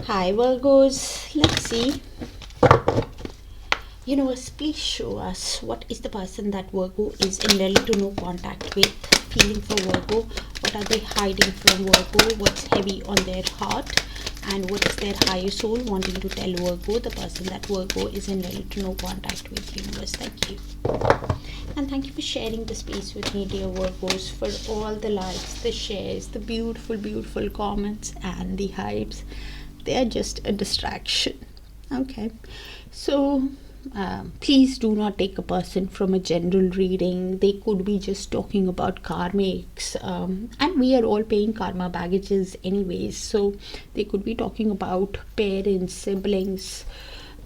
Hi Virgos, let's see. Universe, please show us what is the person that Virgo is in really to no contact with, feeling for Virgo. What are they hiding from Virgo? What's heavy on their heart? And what is their higher soul wanting to tell Virgo, the person that Virgo is in really to no contact with? Universe, thank you. And thank you for sharing the space with me, dear Virgos, for all the likes, the shares, the beautiful comments and the hypes. They are just a distraction. Okay, so please do not take a person from a general reading. They could be just talking about karmics, and we are all paying karma baggages anyways, so they could be talking about parents, siblings,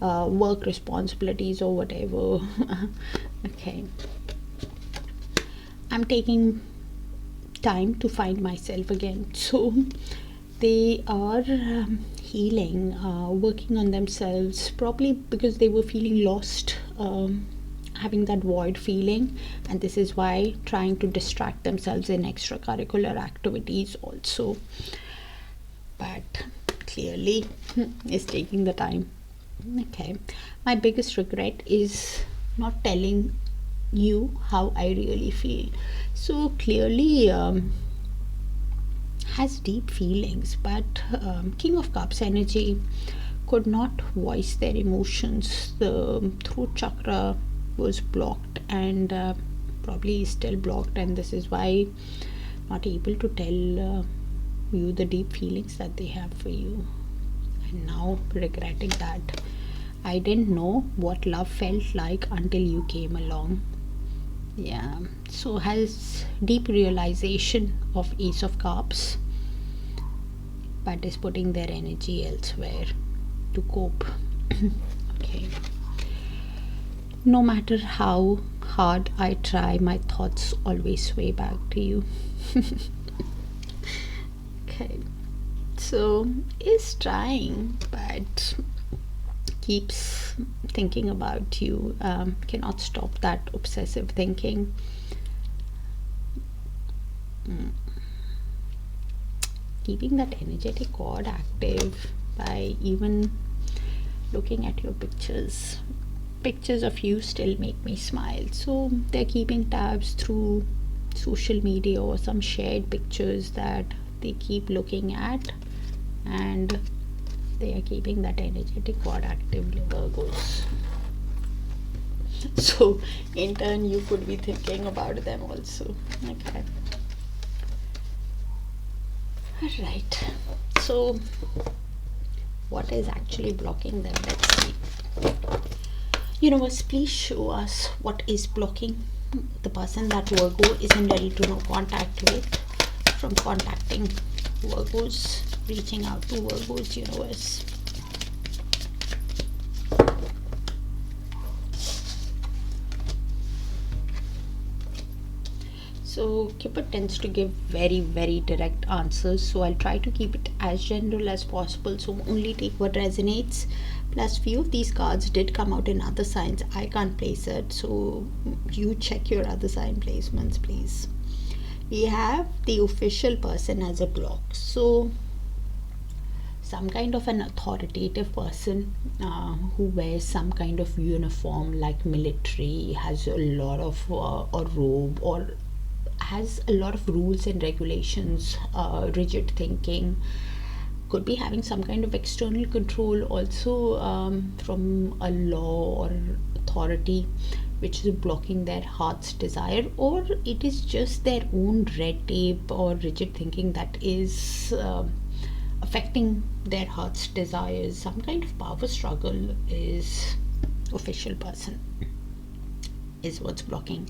work responsibilities or whatever. Okay, I'm taking time to find myself again. So they are healing, working on themselves, probably because they were feeling lost, having that void feeling, and this is why trying to distract themselves in extracurricular activities also, but clearly is taking the time. Okay, my biggest regret is not telling you how I really feel. So clearly has deep feelings, but King of Cups energy could not voice their emotions. The throat chakra was blocked and probably is still blocked, and this is why not able to tell you the deep feelings that they have for you, and now regretting that I didn't know what love felt like until you came along. Yeah, so has deep realization of Ace of Cups, but is putting their energy elsewhere to cope. Okay, no matter how hard I try, my thoughts always sway back to you. Okay, so is trying but keeps thinking about you, cannot stop that obsessive thinking. Keeping that energetic cord active by even looking at your pictures of you still make me smile. So they're keeping tabs through social media or some shared pictures that they keep looking at, and they are keeping that energetic cord active, Virgos. So in turn you could be thinking about them also. Okay, all right, so what is actually blocking them? Let's see. Universe, please show us what is blocking the person that Virgo isn't ready to no contact with from contacting Virgos, reaching out to Virgos, universe. So Kipper tends to give very direct answers, so I'll try to keep it as general as possible, so only take what resonates. Plus few of these cards did come out in other signs. I can't place it, so you check your other sign placements, please. We have the official person as a block, so some kind of an authoritative person who wears some kind of uniform like military, has a lot of a robe, or has a lot of rules and regulations, rigid thinking, could be having some kind of external control also from a law or authority which is blocking their heart's desire, or it is just their own red tape or rigid thinking that is affecting their heart's desires. Some kind of power struggle is official person is what's blocking.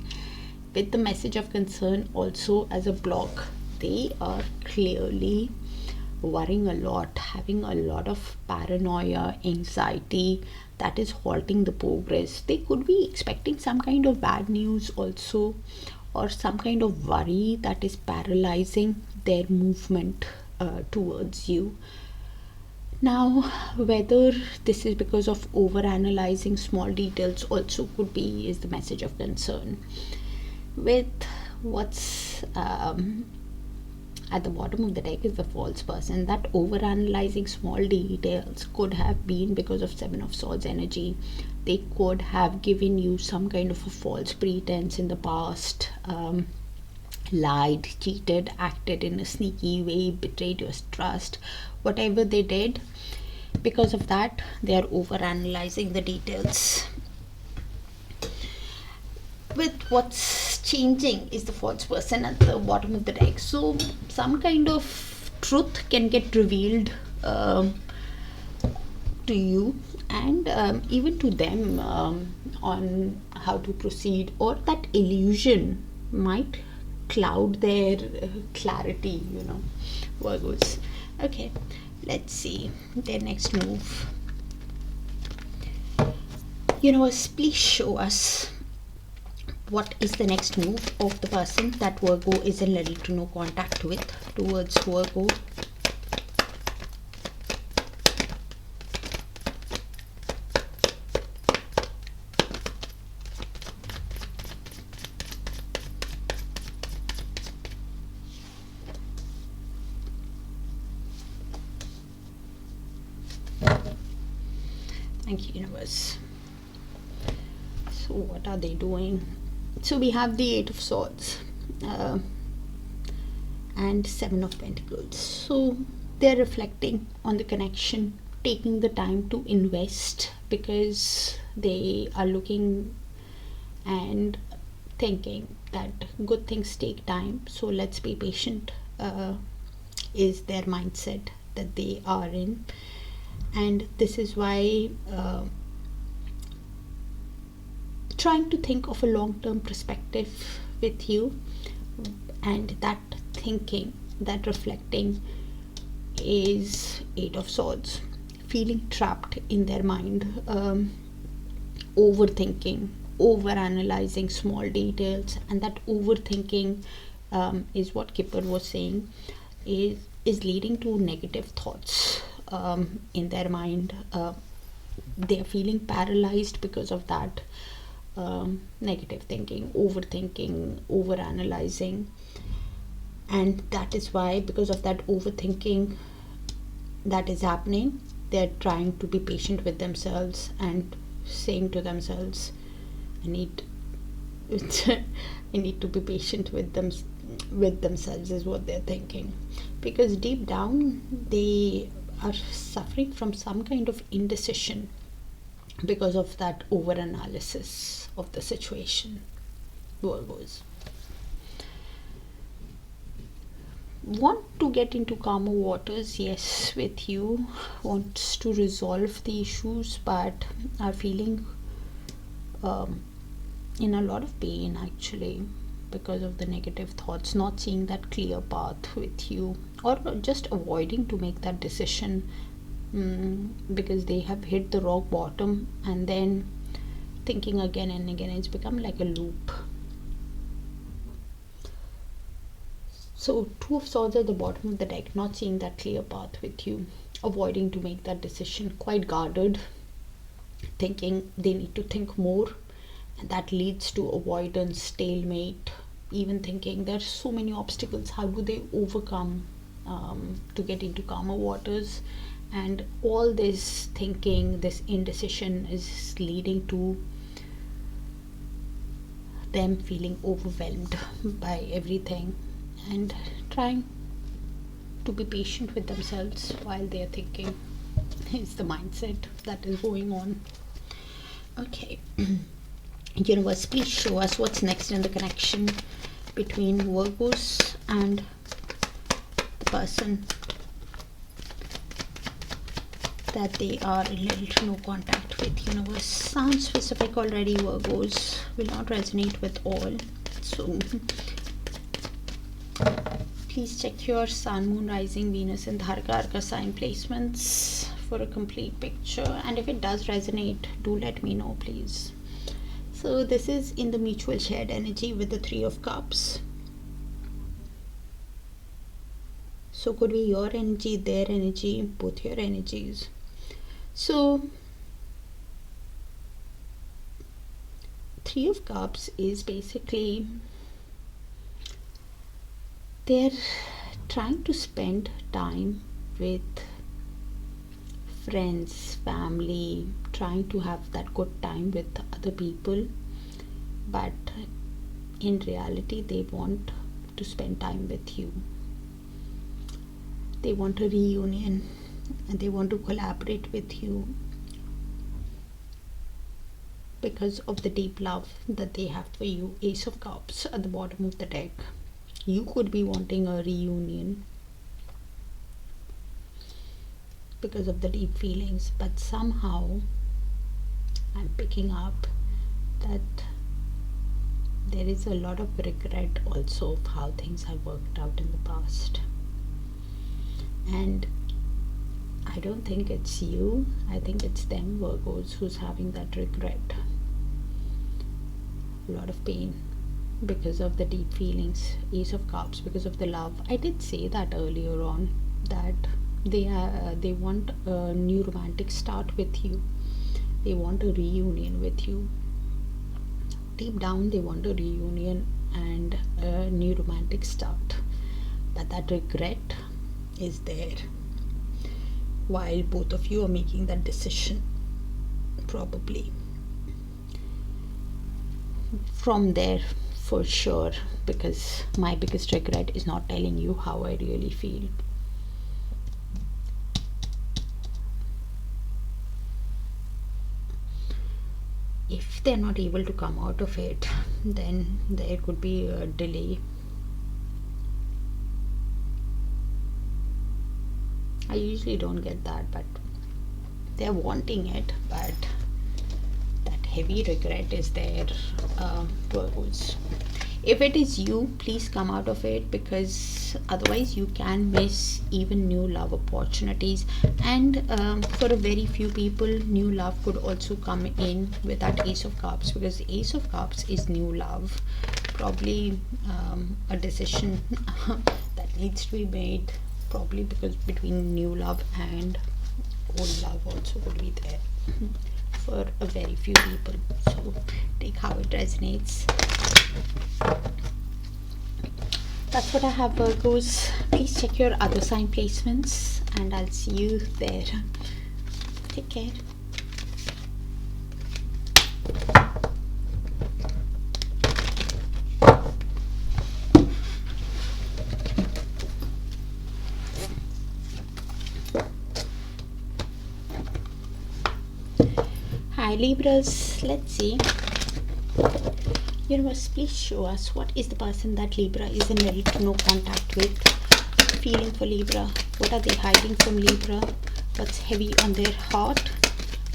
With the message of concern also as a block, they are clearly worrying a lot, having a lot of paranoia, anxiety that is halting the progress. They could be expecting some kind of bad news also, or some kind of worry that is paralyzing their movement towards you. Now, whether this is because of over analyzing small details also could be is the message of concern. With what's at the bottom of the deck is the false person. That over analyzing small details could have been because of Seven of Swords energy. They could have given you some kind of a false pretense in the past, lied, cheated, acted in a sneaky way, betrayed your trust, whatever they did. Because of that, they are over analyzing the details. With what's changing is the false person at the bottom of the deck, so some kind of truth can get revealed to you and even to them on how to proceed, or that illusion might cloud their clarity, Virgos. Okay, let's see their next move. Universe, please show us what is the next move of the person that Virgo isn't ready to no contact with towards Virgo. Thank you, universe. So what are they doing? So we have the Eight of Swords and Seven of Pentacles. So they're reflecting on the connection, taking the time to invest, because they are looking and thinking that good things take time, so let's be patient, is their mindset that they are in. And this is why trying to think of a long-term perspective with you, and that thinking, that reflecting is Eight of Swords. Feeling trapped in their mind, overthinking, over analyzing small details, and that overthinking is what Kipper was saying is leading to negative thoughts in their mind. They're feeling paralyzed because of that negative thinking, overthinking, over analyzing, and that is why, because of that overthinking that is happening, they're trying to be patient with themselves and saying to themselves, I need to be patient with themselves is what they're thinking, because deep down they are suffering from some kind of indecision because of that over analysis of the situation. Virgos want to get into calmer waters, yes, with you, wants to resolve the issues, but are feeling in a lot of pain actually, because of the negative thoughts, not seeing that clear path with you, or just avoiding to make that decision, because they have hit the rock bottom and then thinking again and again. It's become like a loop. So Two of Swords at the bottom of the deck, not seeing that clear path with you, avoiding to make that decision, quite guarded, thinking they need to think more, and that leads to avoidance, stalemate, even thinking there's so many obstacles, how do they overcome to get into calmer waters. And all this thinking, this indecision is leading to them feeling overwhelmed by everything and trying to be patient with themselves while they are thinking, is the mindset that is going on. Okay. Universe, please show us what's next in the connection between Virgos and the person that they are in little to no contact with. Universe, sounds specific already. Virgos will not resonate with all, so please check your Sun, Moon, Rising, Venus and Darakaraka sign placements for a complete picture, and if it does resonate, do let me know, please. So this is in the mutual shared energy with the Three of Cups. So could be your energy, their energy, both your energies. So Three of Cups is basically they're trying to spend time with friends, family, trying to have that good time with other people, but in reality they want to spend time with you. They want a reunion and they want to collaborate with you because of the deep love that they have for you. Ace of Cups at the bottom of the deck. You could be wanting a reunion because of the deep feelings, but somehow I'm picking up that there is a lot of regret also of how things have worked out in the past. And I don't think it's you, I think it's them, Virgos, who's having that regret. A lot of pain because of the deep feelings. Ace of Cups, because of the love. I did say that earlier on, that they want a new romantic start with you. They want a reunion with you. Deep down they want a reunion and a new romantic start, but that regret is there while both of you are making that decision, probably from there for sure, because my biggest regret is not telling you how I really feel. If they're not able to come out of it, then there could be a delay. I usually don't get that, but they're wanting it, but that heavy regret is there. Virgos, if it is you, please come out of it, because otherwise you can miss even new love opportunities. And for a very few people, new love could also come in with that Ace of Cups, because the Ace of Cups is new love, probably a decision that needs to be made, probably because between new love and old love also would be there for a very few people. So take how it resonates. That's what I have, Virgos. Please check your other sign placements and I'll see you there. Take care. Hi Libras, let's see. Universe, please show us what is the person that Libra is in little to no contact with. Feeling for Libra. What are they hiding from Libra? What's heavy on their heart?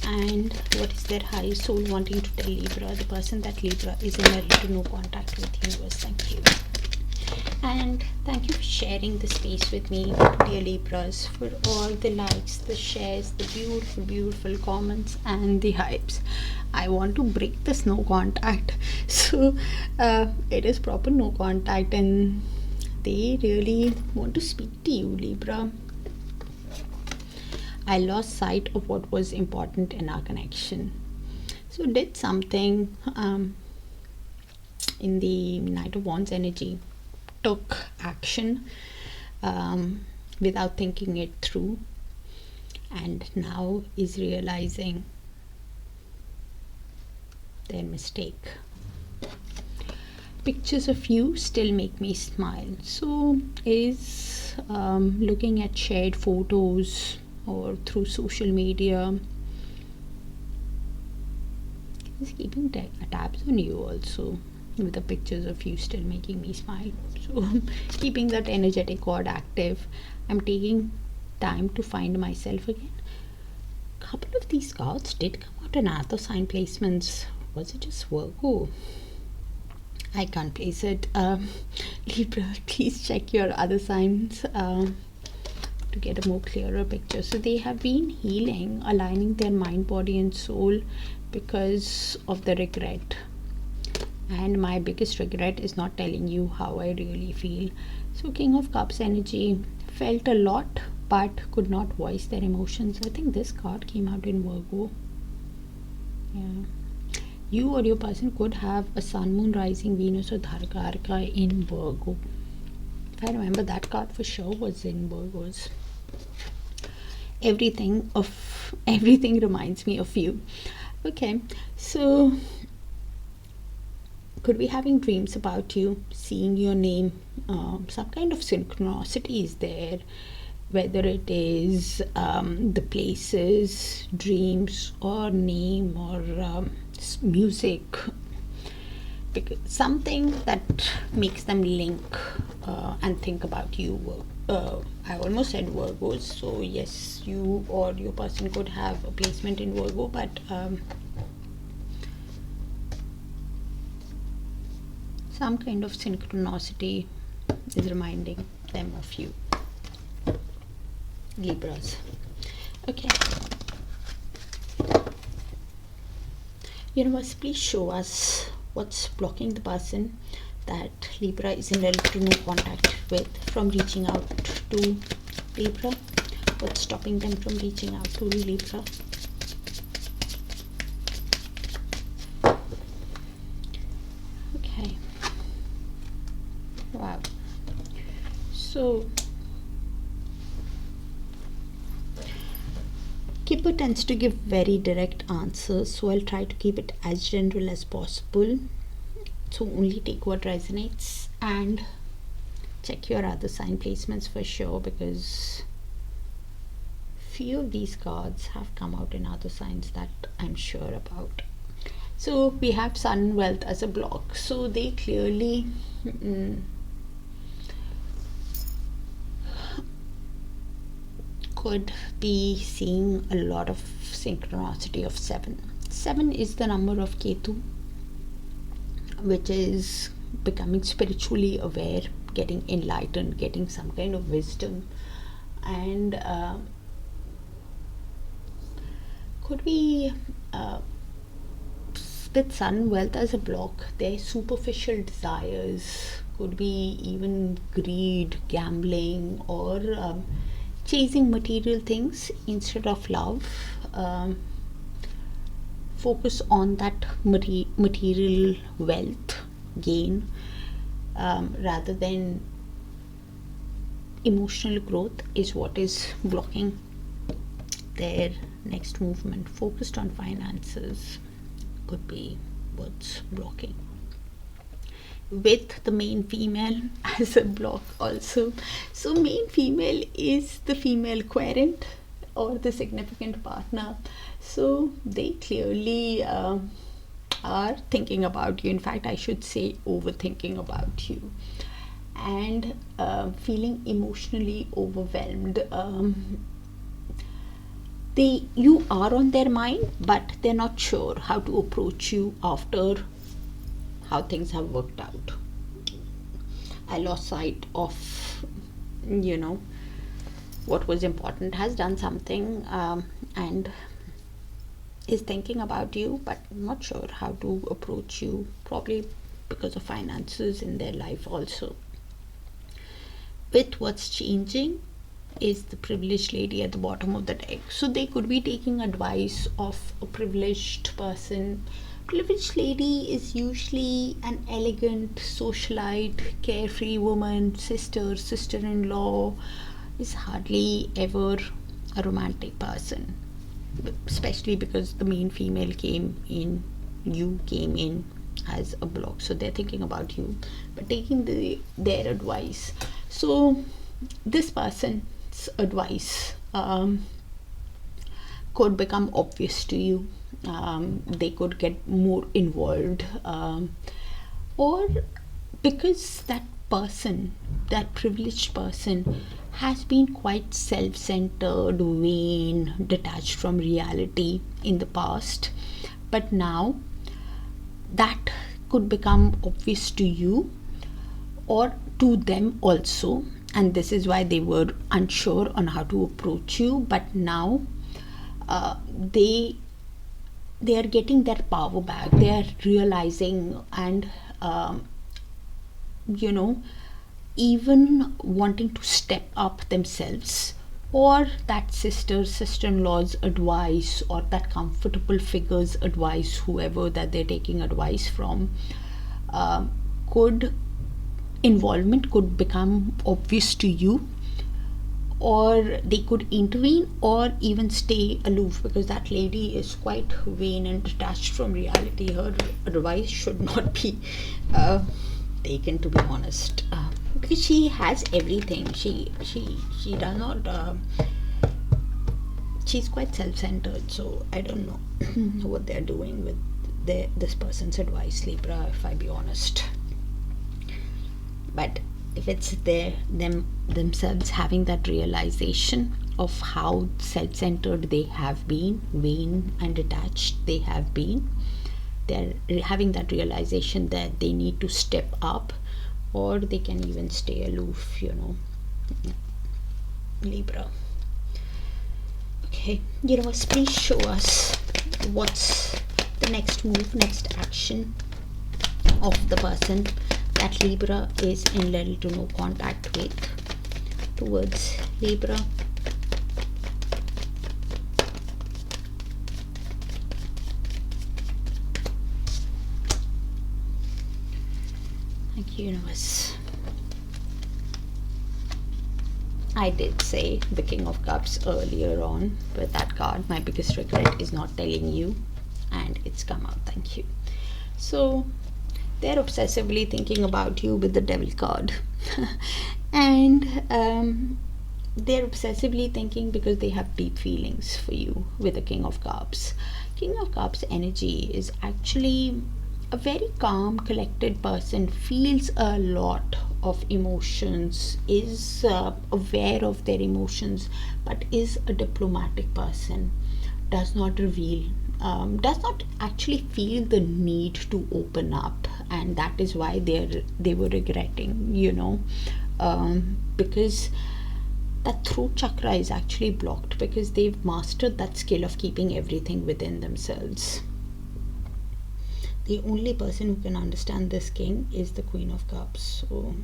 And what is their highest soul wanting to tell Libra? The person that Libra is in a little no contact with universe. Thank you. And thank you for sharing the space with me, dear Libras, for all the likes, the shares, the beautiful, beautiful comments, and the hypes. I want to break this no contact. So it is proper no contact, and they really want to speak to you, Libra. I lost sight of what was important in our connection. So did something in the Knight of Wands energy, took action without thinking it through, and now is realizing their mistake. Pictures of you still make me smile. So is looking at shared photos or through social media is keeping tabs on you also, with the pictures of you still making me smile. So keeping that energetic cord active. I'm taking time to find myself again. Couple of these cards did come out in other sign placements. Was it just Virgo? I can't place it. Libra, please check your other signs to get a more clearer picture. So they have been healing, aligning their mind, body and soul because of the regret. And my biggest regret is not telling you how I really feel. So King of Cups energy, felt a lot but could not voice their emotions. I think this card came out in Virgo. Yeah, you or your person could have a Sun, Moon, Rising, Venus or Darakaraka in Virgo. If I remember, that card for sure was in Virgos. Everything reminds me of you. Okay, so could be having dreams about you, seeing your name. Some kind of synchronicity is there, whether it is the places, dreams or name or music, because something that makes them link and think about you. I almost said Virgos, so yes, you or your person could have a placement in Virgo, but some kind of synchronicity is reminding them of you, Libras. Okay, universe, please show us what's blocking the person that Libra is in relative no contact with from reaching out to Libra. What's stopping them from reaching out to Libra? Okay, wow. So Keeper tends to give very direct answers, so I'll try to keep it as general as possible. So only take what resonates and check your other sign placements for sure, because few of these cards have come out in other signs that I'm sure about. So we have Sun, Wealth as a block, so they clearly could be seeing a lot of synchronicity of 7. 7 is the number of Ketu, which is becoming spiritually aware, getting enlightened, getting some kind of wisdom, and could be with Sun, Wealth as a block, their superficial desires could be even greed, gambling, or chasing material things instead of love. Focus on that material wealth gain rather than emotional growth is what is blocking their next movement. Focused on finances could be what's blocking, with the main female as a block also. So main female is the female querent or the significant partner, so they clearly are thinking about you. In fact, I should say overthinking about you, and feeling emotionally overwhelmed. you are on their mind, but they're not sure how to approach you after how things have worked out. I lost sight of, what was important, has done something, and is thinking about you, but not sure how to approach you, probably because of finances in their life also. With what's changing is the privileged lady at the bottom of the deck. So they could be taking advice of a privileged person. Privileged lady is usually an elegant, socialite, carefree woman, sister-in-law, is hardly ever a romantic person, especially because the main female came in as a block. So they're thinking about you, but taking their advice. So this person's advice could become obvious to you. They could get more involved, or because that privileged person has been quite self-centered, vain, detached from reality in the past, but now that could become obvious to you or to them also, and this is why they were unsure on how to approach you. But now they are getting their power back. They are realizing and even wanting to step up themselves, or that sister-in-law's advice, or that comfortable figure's advice, whoever that they're taking advice from, involvement could become obvious to you, or they could intervene or even stay aloof, because that lady is quite vain and detached from reality. Her advice should not be taken, to be honest, because she has everything. She does not she's quite self-centered, so I don't know what they're doing with this person's advice, Libra, if I be honest. But if it's themselves having that realization of how self-centered they have been, vain and detached they have been, they're having that realization that they need to step up, or they can even stay aloof, Libra. Okay, universe, please show us what's the next move, next action of the person that Libra is in little to no contact with towards Libra. Thank you, universe. I did say the King of Cups earlier on with that card. My biggest regret is not telling you, and it's come out. Thank you. So they're obsessively thinking about you with the Devil card. And they're obsessively thinking because they have deep feelings for you with the King of Cups. King of Cups energy is actually a very calm, collected person, feels a lot of emotions, is aware of their emotions, but is a diplomatic person, does not reveal, does not actually feel the need to open up, and that is why they were regretting, because that throat chakra is actually blocked, because they've mastered that skill of keeping everything within themselves. The only person who can understand this king is the Queen of Cups. So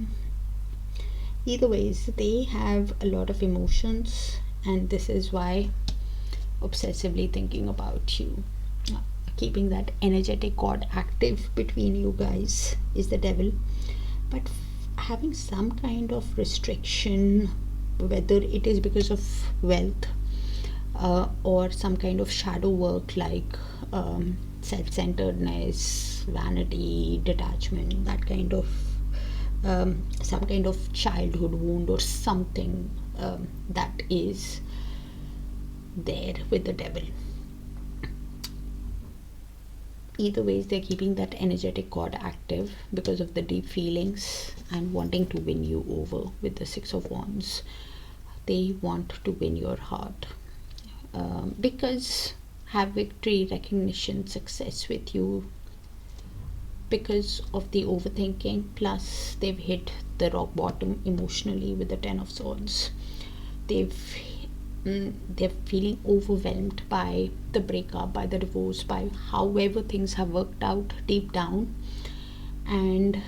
either ways, they have a lot of emotions, and this is why obsessively thinking about you. Keeping that energetic cord active between you guys is the Devil, but having some kind of restriction, whether it is because of wealth or some kind of shadow work like self-centeredness, vanity, detachment, that kind of some kind of childhood wound or something that is there with the Devil. Either ways, they're keeping that energetic cord active because of the deep feelings and wanting to win you over with the Six of Wands. They want to win your heart. because have victory, recognition, success with you because of the overthinking. Plus they've hit the rock bottom emotionally with the Ten of Swords. They're feeling overwhelmed by the breakup, by the divorce, by however things have worked out deep down, and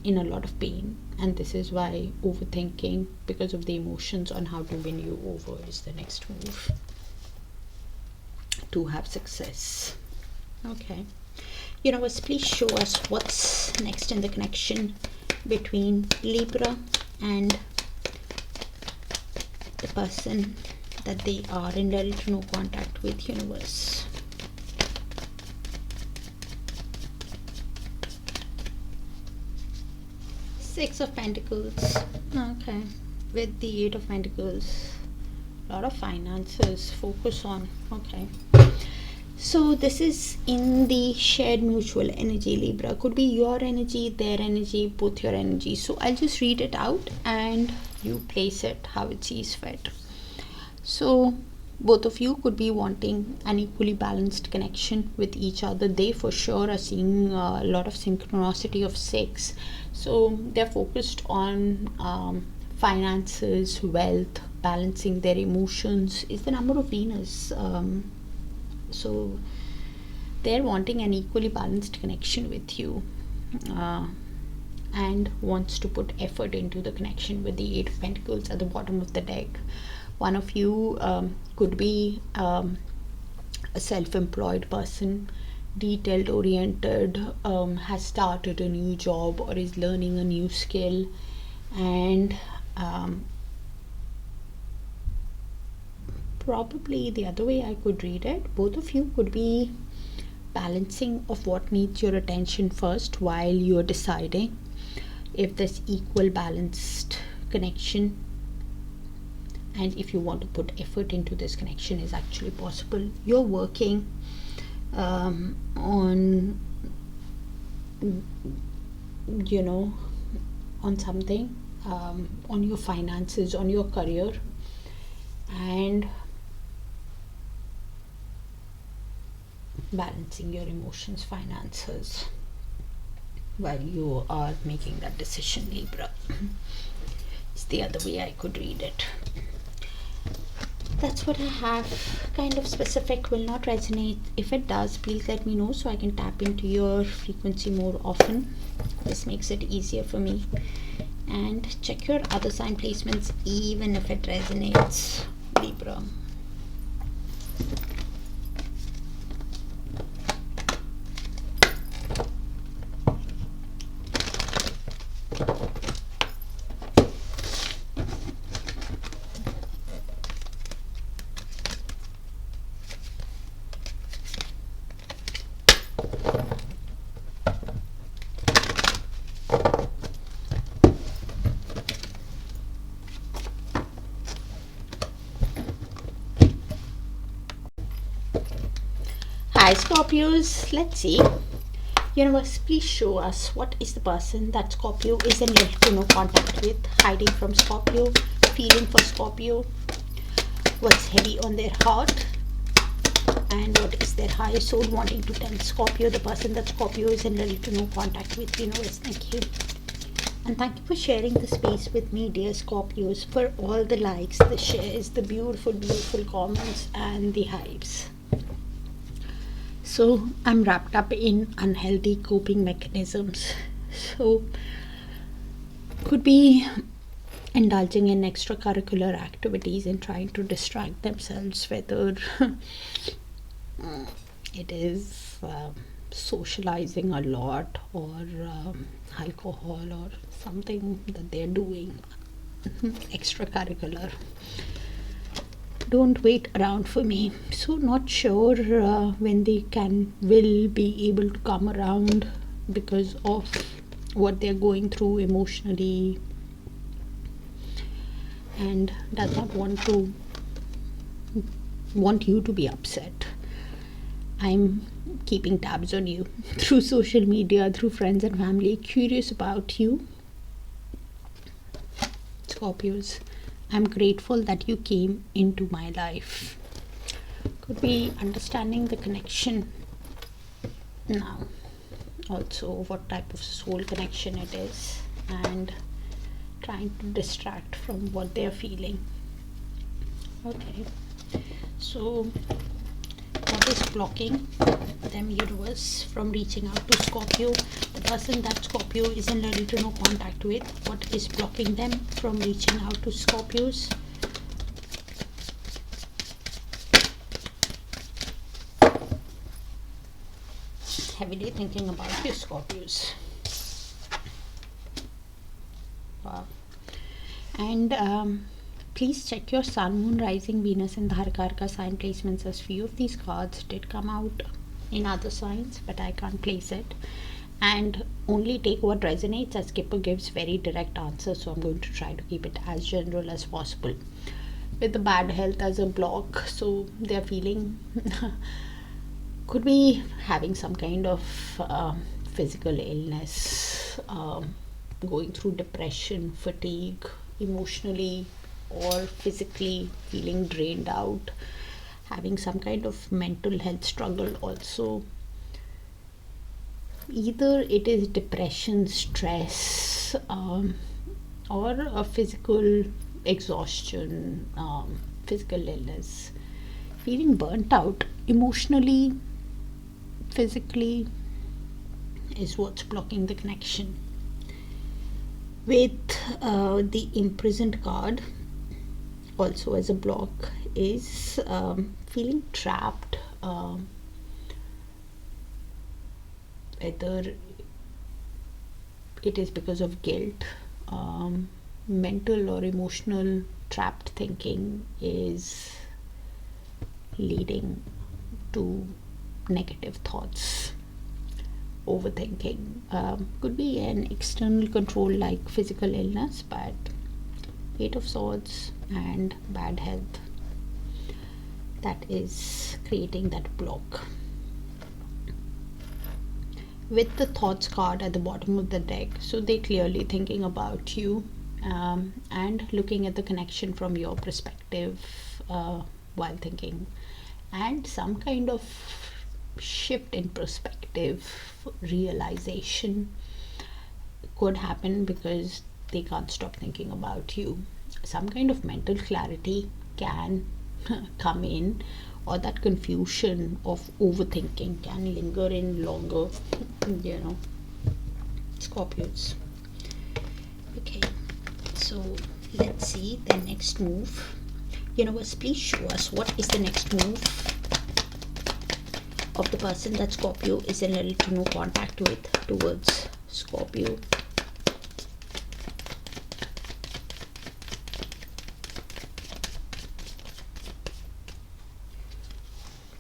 in a lot of pain. And this is why overthinking, because of the emotions on how to win you over, is the next move to have success. Okay, universe, please show us what's next in the connection between Libra and the person that they are in little to no contact with. Universe. Six of Pentacles. Okay, with the Eight of Pentacles, a lot of finances focus on. Okay, so this is in the shared mutual energy. Libra, could be your energy, their energy, both your energy. So I'll just read it out and you place it how it sees fit. So both of you could be wanting an equally balanced connection with each other. They for sure are seeing a lot of synchronicity of six. So they're focused on finances, wealth, balancing their emotions. Is the number of Venus. So they're wanting an equally balanced connection with you, and wants to put effort into the connection with the Eight of Pentacles at the bottom of the deck. One of you could be a self-employed person, detailed oriented, has started a new job or is learning a new skill, and probably the other way I could read it, both of you could be balancing of what needs your attention first while you're deciding if this equal balanced connection, and if you want to put effort into this connection, is actually possible. You're working on on something, on your finances, on your career, and balancing your emotions, finances, while you are making that decision. Libra, it's the other way I could read it. That's what I have. Kind of specific, will not resonate. If it does, please let me know so I can tap into your frequency more often. This makes it easier for me. And check your other sign placements even if it resonates, Libra. Hi Scorpios, let's see. Universe, please show us what is the person that Scorpio is in little to no contact with, hiding from Scorpio, feeling for Scorpio, what's heavy on their heart, and what is their higher soul wanting to tell Scorpio, the person that Scorpio is in little to no contact with. Universe, thank you. And thank you for sharing the space with me, dear Scorpios, for all the likes, the shares, the beautiful comments, and the hypes. So I'm wrapped up in unhealthy coping mechanisms. So could be indulging in extracurricular activities and trying to distract themselves, whether it is socializing a lot, or alcohol, or something that they're doing extracurricular. Don't wait around for me. So not sure when they will be able to come around because of what they're going through emotionally, and does not want you to be upset. I'm keeping tabs on you through social media, through friends and family, curious about you, Scorpios. I'm grateful that you came into my life. Could be understanding the connection now, also what type of soul connection it is, and trying to distract from what they are feeling. Okay, so what is blocking them, universe, from reaching out to Scorpio? The person that Scorpio isn't ready to know contact with, what is blocking them from reaching out to Scorpios? Heavily thinking about you, Scorpios. Wow. And please check your Sun, Moon, Rising, Venus and Darakaraka sign placements, as few of these cards did come out in other signs, but I can't place it. And only take what resonates, as Skipper gives very direct answers, so I'm going to try to keep it as general as possible. With the bad health as a block, so they're feeling could be having some kind of physical illness, going through depression, fatigue, emotionally or physically feeling drained out, having some kind of mental health struggle also. Either it is depression, stress, or a physical exhaustion, physical illness, feeling burnt out emotionally, physically, is what's blocking the connection. With the imprisoned card also as a block is feeling trapped, whether it is because of guilt, mental or emotional trapped thinking is leading to negative thoughts, overthinking. Could be an external control like physical illness, but Eight of Swords and bad health, that is creating that block. With the thoughts card at the bottom of the deck, so they clearly thinking about you, and looking at the connection from your perspective while thinking, and some kind of shift in perspective, realization could happen because they can't stop thinking about you. Some kind of mental clarity can come in, or that confusion of overthinking can linger in longer, Scorpios. Okay, so let's see the next move. Universe, please show us what is the next move of the person that Scorpio is in little to no contact with towards Scorpio.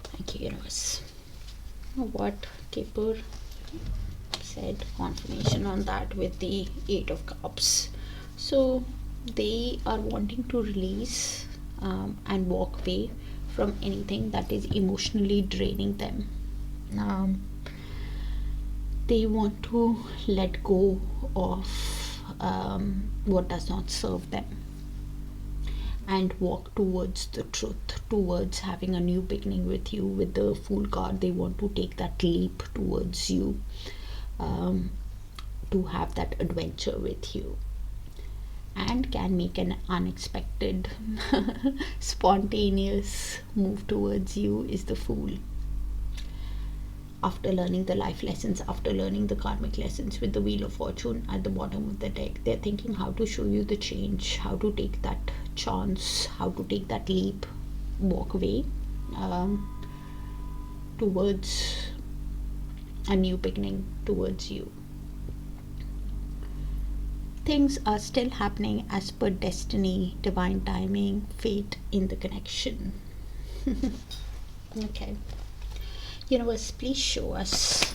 Thank you, universe. What Kipper said, confirmation on that with the Eight of Cups. So they are wanting to release and walk away from anything that is emotionally draining them. They want to let go of what does not serve them and walk towards the truth, towards having a new beginning with you. With the Fool card, they want to take that leap towards you, to have that adventure with you, and can make an unexpected spontaneous move towards you is the Fool. After learning the life lessons, after learning the karmic lessons with the Wheel of Fortune at the bottom of the deck, they're thinking how to show you the change, how to take that chance, how to take that leap, walk away towards a new beginning towards you. Things are still happening as per destiny, divine timing, fate in the connection. Okay. Universe, please show us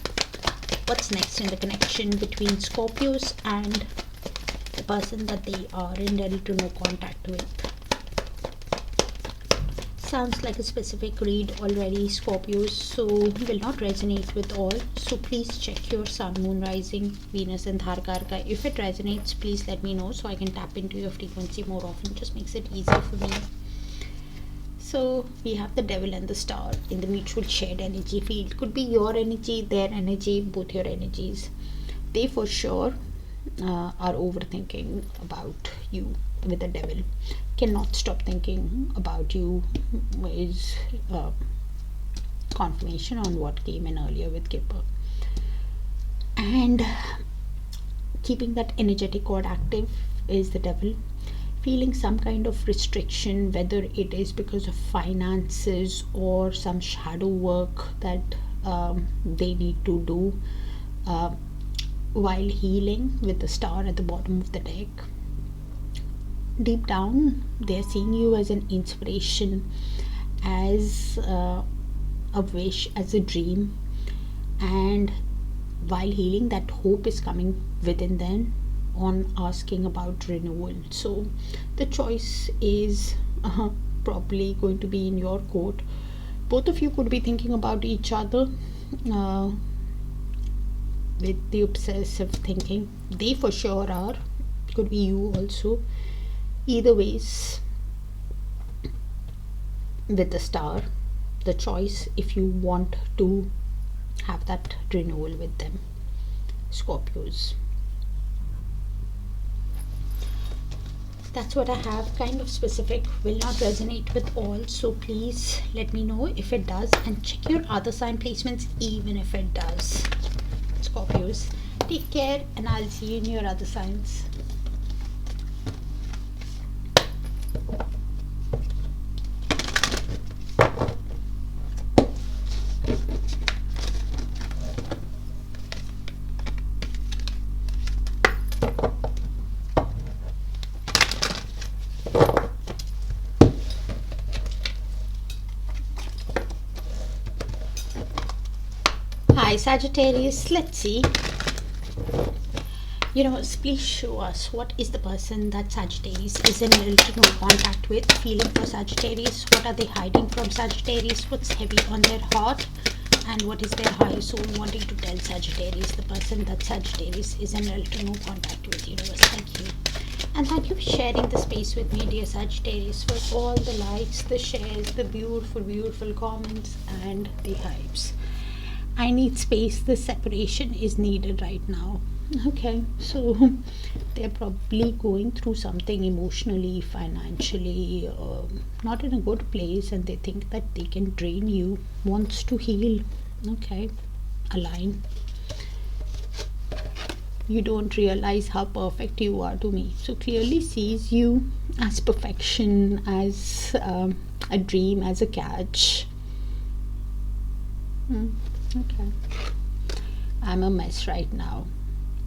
what's next in the connection between Scorpios and the person that they are in ready to know contact with. Sounds like a specific read already, Scorpios, so will not resonate with all. So please check your Sun, Moon, Rising, Venus and Darakaraka. If it resonates, please let me know so I can tap into your frequency more often. Just makes it easier for me. So we have the devil and the star in the mutual shared energy field. Could be your energy, their energy, both your energies. They for sure are overthinking about you with the devil. Cannot stop thinking about you is confirmation on what came in earlier with Kipper. And keeping that energetic cord active is the devil. Feeling some kind of restriction, whether it is because of finances or some shadow work that they need to do while healing with the star at the bottom of the deck. Deep down, they're seeing you as an inspiration, as a wish, as a dream, and while healing, that hope is coming within them on asking about renewal. So the choice is probably going to be in your court. Both of you could be thinking about each other with the obsessive thinking. They for sure are. Could be you also. Either ways, with the star, the choice if you want to have that renewal with them, Scorpios. That's what I have. Kind of specific, will not resonate with all, so please let me know if it does, and check your other sign placements even if it does. Scorpios, take care, and I'll see you in your other signs. Hi Sagittarius, let's see. Please show us what is the person that Sagittarius is in little to no contact with, feeling for Sagittarius. What are they hiding from Sagittarius? What's heavy on their heart? And what is their higher soul wanting to tell Sagittarius, the person that Sagittarius is in little to no contact with, universe? Thank you. And thank you for sharing the space with me, dear Sagittarius, for all the likes, the shares, the beautiful, beautiful comments, and the hypes. I need space. The separation is needed right now. Okay, so they're probably going through something emotionally, financially, not in a good place, and they think that they can drain you. Wants to heal. Okay, align. You don't realize how perfect you are to me. So clearly sees you as perfection, as a dream, as a catch. Okay, I'm a mess right now.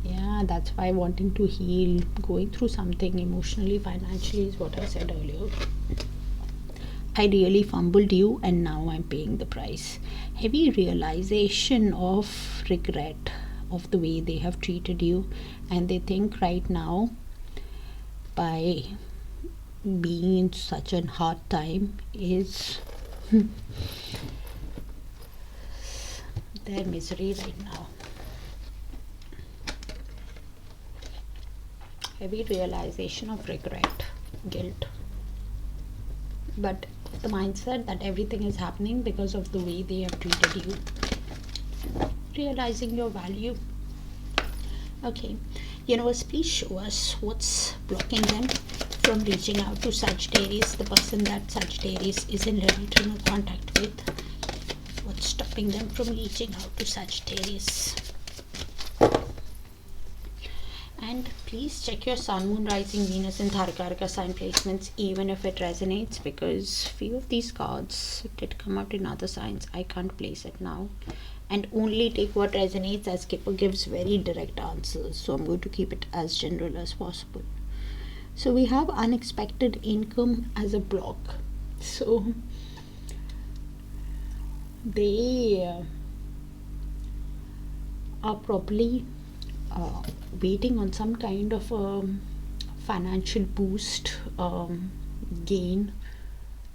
Yeah, that's why wanting to heal, going through something emotionally, financially is what I said earlier. I really fumbled you and now I'm paying the price. Heavy realization of regret of the way they have treated you, and they think right now, by being in such a hard time, is their misery right now. Heavy realization of regret, guilt, but the mindset that everything is happening because of the way they have treated you. Realizing your value. Okay, universe, please show us what's blocking them from reaching out to Sagittarius, the person that Sagittarius is in little to no contact with. What's stopping them from reaching out to Sagittarius? And please check your Sun, Moon, Rising, Venus and Darakaraka sign placements, even if it resonates, because few of these cards did come out in other signs. I can't place it now, and only take what resonates, as Kipper gives very direct answers, so I'm going to keep it as general as possible. So we have unexpected income as a block. So they are probably waiting on some kind of financial boost, gain,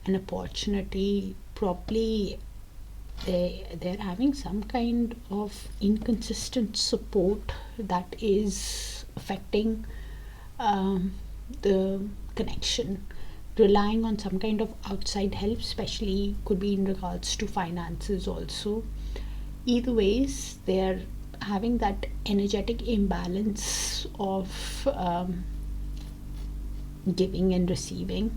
an opportunity. Probably they're having some kind of inconsistent support that is affecting the connection. relying on some kind of outside help, especially could be in regards to finances also. Either ways, they're having that energetic imbalance of giving and receiving,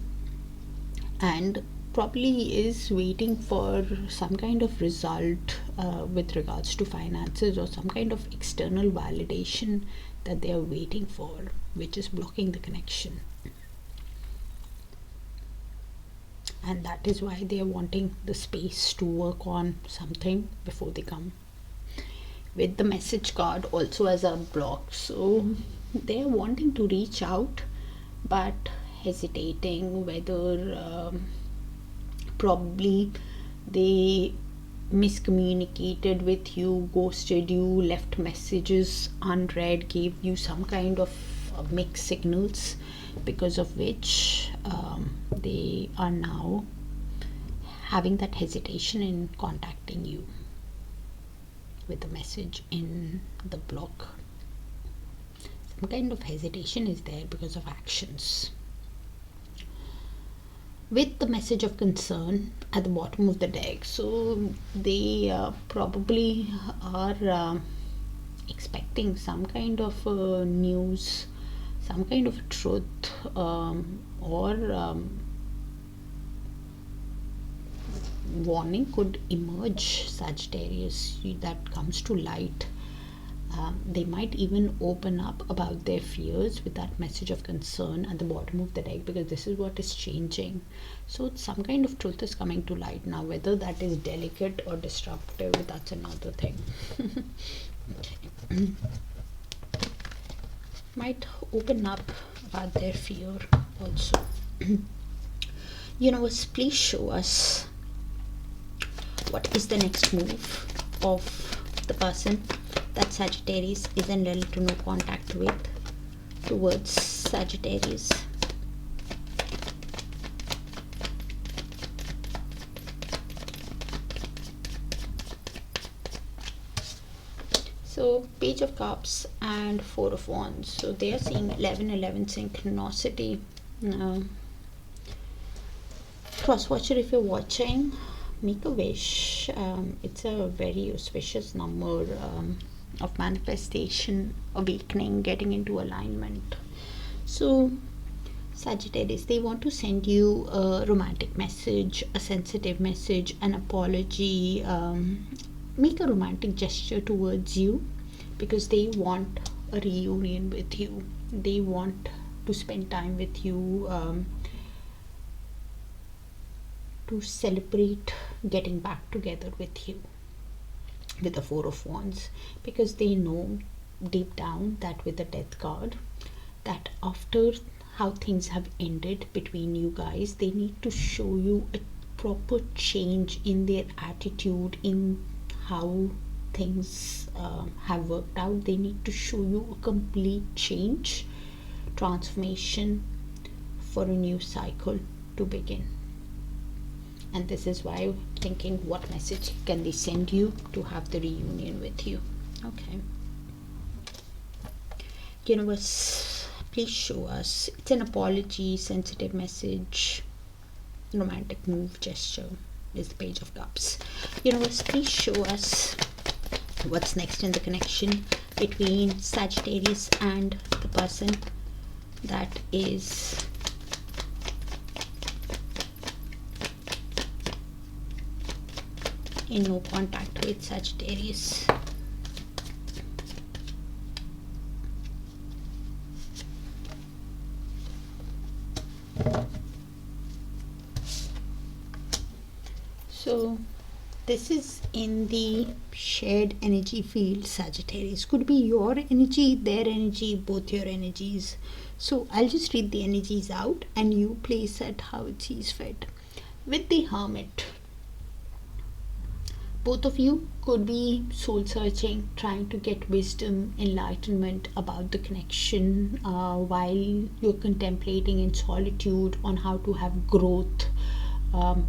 and probably is waiting for some kind of result with regards to finances, or some kind of external validation that they are waiting for, which is blocking the connection. And that is why they are wanting the space to work on something before they come. With the message card also as a block, so they are wanting to reach out but hesitating whether probably they miscommunicated with you, ghosted you, left messages unread, gave you some kind of mixed signals, because of which they are now having that hesitation in contacting you with the message in the block. Some kind of hesitation is there because of actions. With the message of concern at the bottom of the deck, so they probably are expecting some kind of news, some kind of truth, or warning could emerge, Sagittarius, that comes to light. They might even open up about their fears with that message of concern at the bottom of the deck, because this is what is changing. So some kind of truth is coming to light now. Whether that is delicate or disruptive, that's another thing. Okay. Might open up about their fear also. Universe, please show us what is the next move of the person that Sagittarius is in little to no contact with towards Sagittarius. So Page of Cups and Four of Wands. So they are seeing 11-11 synchronicity. Cross-watcher, if you're watching, make a wish. It's a very auspicious number of manifestation, awakening, getting into alignment. So Sagittarius, they want to send you a romantic message, a sensitive message, an apology, make a romantic gesture towards you, because they want a reunion with you. They want to spend time with you, to celebrate getting back together with you with the Four of Wands, because they know deep down that with the Death card, that after how things have ended between you guys, they need to show you a proper change in their attitude, in how things have worked out. They need to show you a complete change, transformation, for a new cycle to begin. And this is why I'm thinking, what message can they send you to have the reunion with you? Okay. Universe, please show us. It's an apology, sensitive message, romantic move, gesture is the Page of Cups. Universe, please show us what's next in the connection between Sagittarius and the person that is in no contact with Sagittarius. So this is in the shared energy field, Sagittarius. Could be your energy, their energy, both your energies. So I'll just read the energies out and you place it how it sees fit. With the Hermit, both of you could be soul searching, trying to get wisdom, enlightenment about the connection, while you're contemplating in solitude on how to have growth,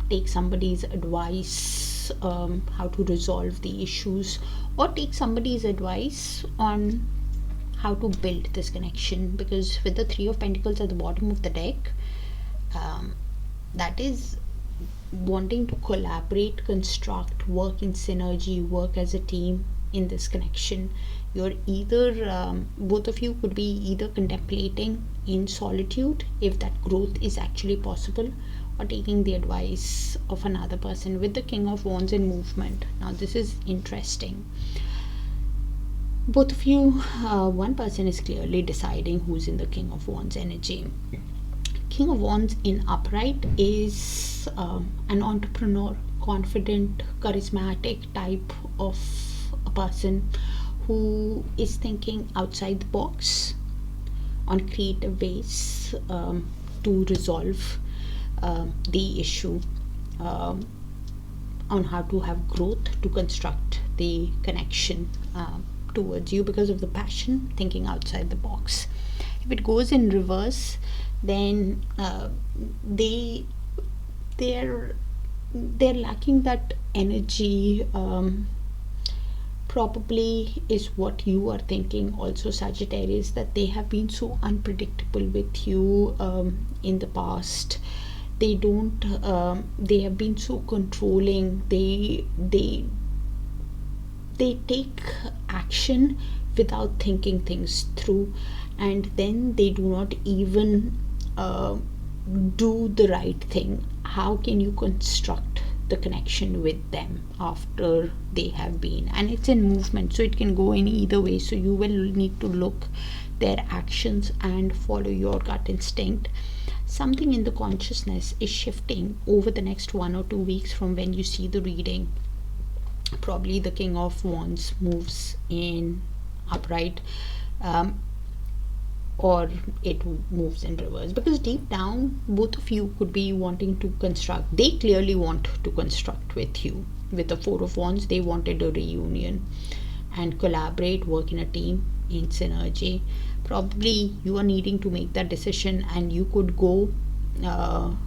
take somebody's advice, how to resolve the issues, or take somebody's advice on how to build this connection. Because with the Three of Pentacles at the bottom of the deck, that is wanting to collaborate, construct, work in synergy, work as a team in this connection. You're either both of you could be either contemplating in solitude if that growth is actually possible, or taking the advice of another person with the King of Wands in movement. Now this is interesting. Both of you, one person is clearly deciding who's in the King of Wands energy. King of Wands in upright is an entrepreneur, confident, charismatic type of a person who is thinking outside the box on creative ways to resolve the issue, on how to have growth, to construct the connection towards you because of the passion, thinking outside the box. If it goes in reverse, then they're lacking that energy. Probably is what you are thinking also, Sagittarius, that they have been so unpredictable with you in the past. They have been so controlling. They take action without thinking things through, and then they do not even do the right thing. How can you construct the connection with them after they have been, and it's in movement, so it can go in either way. So you will need to look their actions and follow your gut instinct. Something in the consciousness is shifting over the next 1 or 2 weeks from when you see the reading. Probably the King of Wands moves in upright, or it moves in reverse, because deep down both of you could be wanting to construct. They clearly want to construct with you. With the Four of Wands, they wanted a reunion and collaborate, work in a team, in synergy. Probably you are needing to make that decision, and you could go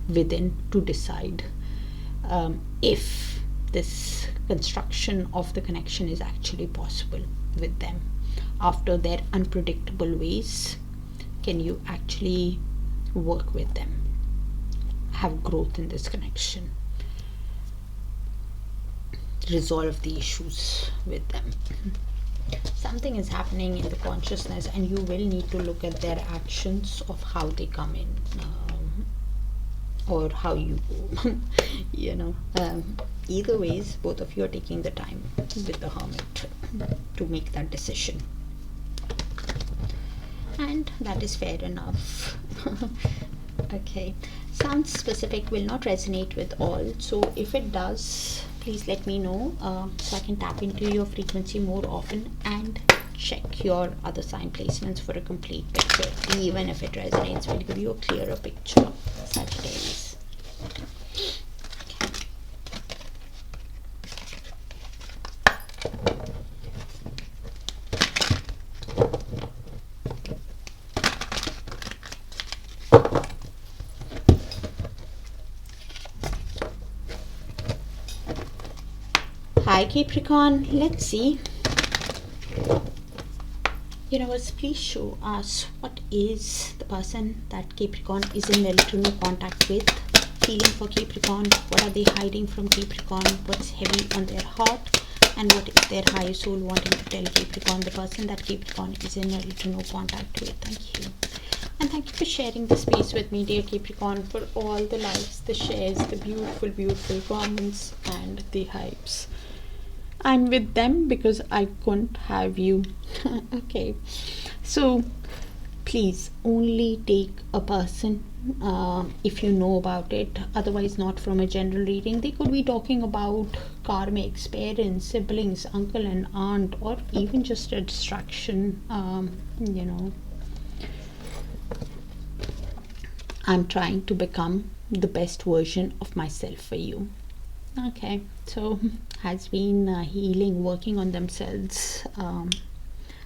within to decide if this construction of the connection is actually possible with them. After their unpredictable ways, can you actually work with them, have growth in this connection, resolve the issues with them? Something is happening in the consciousness, and you will need to look at their actions of how they come in, or how you go. Either ways, both of you are taking the time with the Hermit to make that decision, and that is fair enough. Okay, sounds specific, will not resonate with all, so if it does, please let me know, so I can tap into your frequency more often and check your other sign placements for a complete picture. Even if it resonates, we'll give you a clearer picture, Sagittarius. Hi Capricorn, let's see. Universe, please show us what is the person that Capricorn is in little no contact with. Feeling for Capricorn, what are they hiding from Capricorn, what's heavy on their heart, and what is their higher soul wanting to tell Capricorn, the person that Capricorn is in little no contact with. Thank you. And thank you for sharing the space with me, dear Capricorn, for all the likes, the shares, the beautiful, beautiful comments, and the hypes. I'm with them because I couldn't have you. Okay, so please only take a person if you know about it, otherwise not from a general reading. They could be talking about karmics, parents, siblings, uncle and aunt, or even just a distraction. I'm trying to become the best version of myself for you. Okay, so has been healing, working on themselves,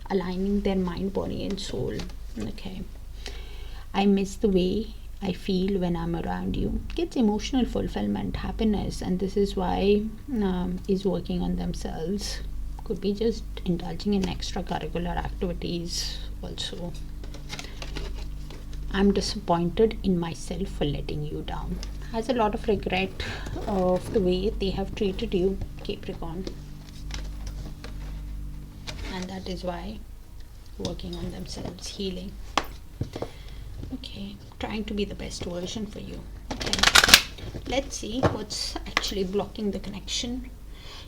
aligning their mind, body and soul. Okay, I miss the way I feel when I'm around you. Gets emotional fulfillment, happiness, and this is why is working on themselves. Could be just indulging in extracurricular activities also. I'm disappointed in myself for letting you down. Has a lot of regret of the way they have treated you, Capricorn. And that is why working on themselves, healing. Okay, trying to be the best version for you. Okay, let's see what's actually blocking the connection.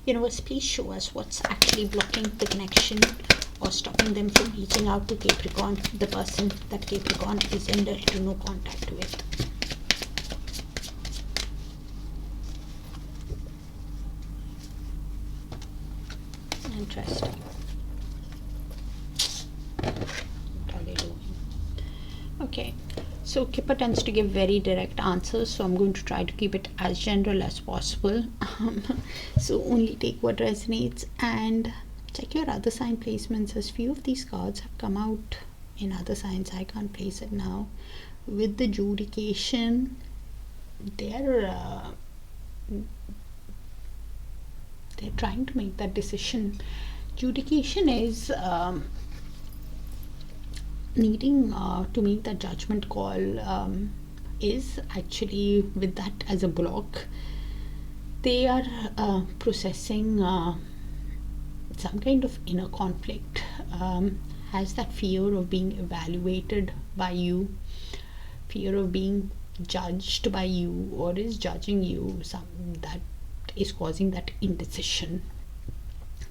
Universe, please show us what's actually blocking the connection or stopping them from reaching out to Capricorn, the person that Capricorn is in little to no contact with. Interesting. What are they doing? Okay, so Kipper tends to give very direct answers, so I'm going to try to keep it as general as possible. So only take what resonates and check your other sign placements, as few of these cards have come out in other signs. I can't place it now. With the judication, they're trying to make that decision. Judication is needing to make that judgment call, is actually with that as a block. They are processing some kind of inner conflict, has that fear of being evaluated by you, fear of being judged by you, or is judging you, that is causing that indecision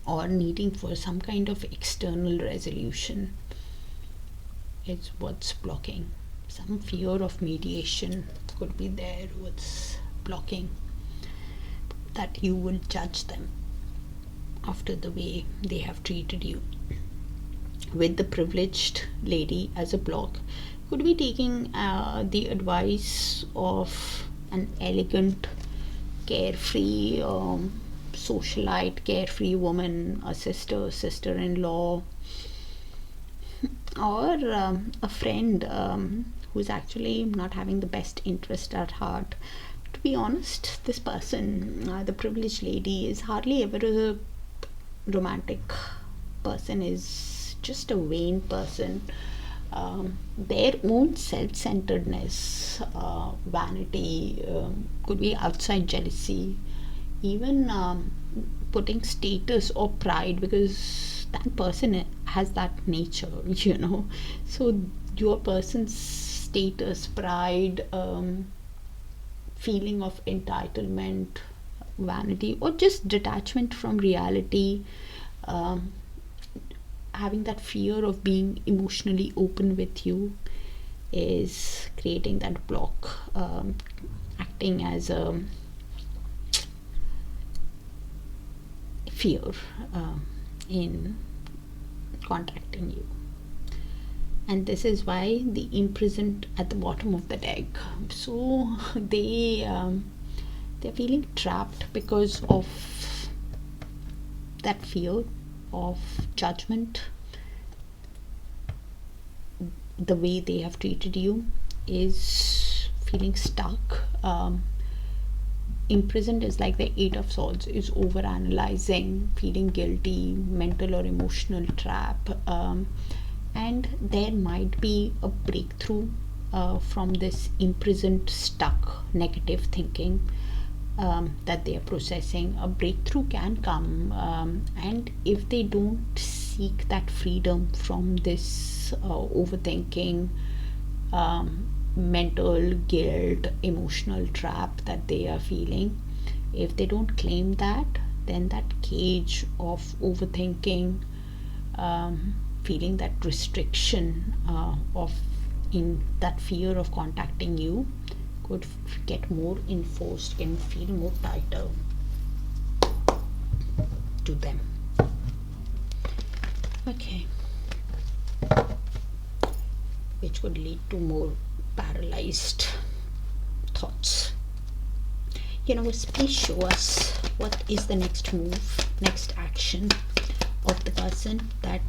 or needing for some kind of external resolution. It's what's blocking. Some fear of mediation could be there, what's blocking that you will judge them after the way they have treated you. With the privileged lady as a block, could be taking the advice of an elegant, carefree, socialite, carefree woman, a sister-in-law, or a friend who's actually not having the best interest at heart. To be honest, this person, the privileged lady, is hardly ever a romantic person, is just a vain person. Their own self-centeredness, vanity, could be outside jealousy, even putting status or pride, because that person has that nature, so your person's status, pride, feeling of entitlement, vanity, or just detachment from reality, having that fear of being emotionally open with you, is creating that block, acting as a fear in contacting you. And this is why the imprisoned at the bottom of the deck. So they're feeling trapped because of that fear of judgment. The way they have treated you is feeling stuck. Imprisoned is like the Eight of Swords, is over analyzing, feeling guilty, mental or emotional trap, and there might be a breakthrough from this imprisoned, stuck negative thinking that they are processing. A breakthrough can come, and if they don't seek that freedom from this overthinking, mental guilt, emotional trap that they are feeling, if they don't claim that, then that cage of overthinking, feeling that restriction of in that fear of contacting you, could get more enforced, can feel more tighter to them. Okay, which could lead to more paralyzed thoughts. Please show us what is the next move, next action of the person that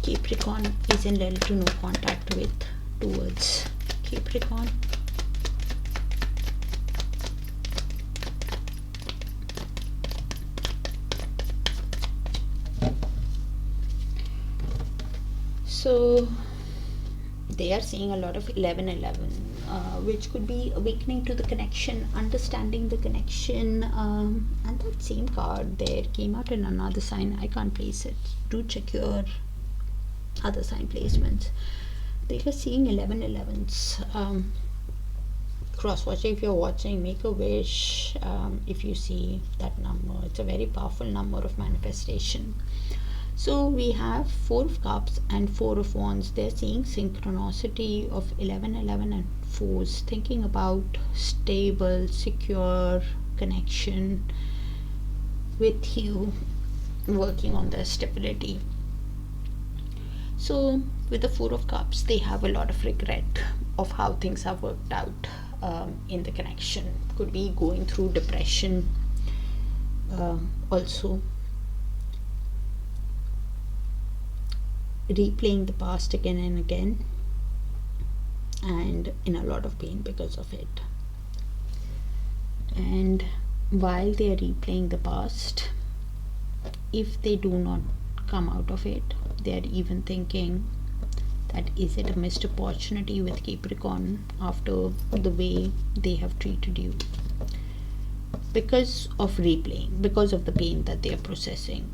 Capricorn is in little to no contact with towards Capricorn. So they are seeing a lot of 1111, which could be awakening to the connection, understanding the connection, and that same card there came out in another sign. I can't place it. Do check your other sign placements. They are seeing 1111s. Cross watch if you're watching, make a wish if you see that number. It's a very powerful number of manifestation. So we have 4 of Cups and 4 of Wands. They're seeing synchronicity of 1111 and 4s, thinking about stable, secure connection with you, working on their stability. So with the 4 of Cups, they have a lot of regret of how things have worked out in the connection. Could be going through depression also. Replaying the past again and again, and in a lot of pain because of it. And while they are replaying the past, if they do not come out of it, they are even thinking that is it a missed opportunity with Capricorn after the way they have treated you, because of replaying, because of the pain that they are processing.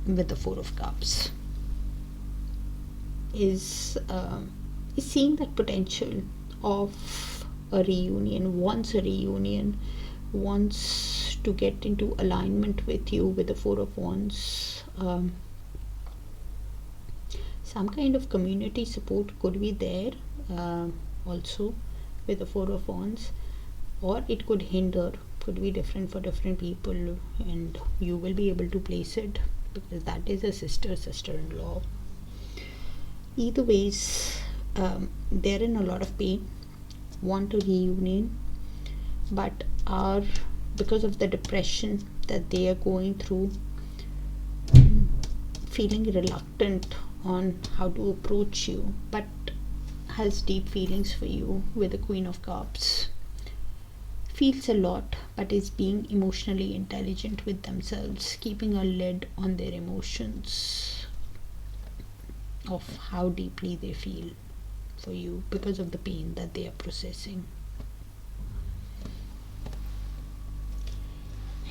With the 4 of Cups is seeing that potential of a reunion, wants a reunion, wants to get into alignment with you with the 4 of Wands. Some kind of community support could be there also with the 4 of Wands, or it could hinder, could be different for different people, and you will be able to place it because that is a sister-in-law. Either ways, they're in a lot of pain, want a reunion, but are, because of the depression that they are going through, feeling reluctant on how to approach you, but has deep feelings for you with the Queen of Cups. Feels a lot, but is being emotionally intelligent with themselves, keeping a lid on their emotions of how deeply they feel for you because of the pain that they are processing.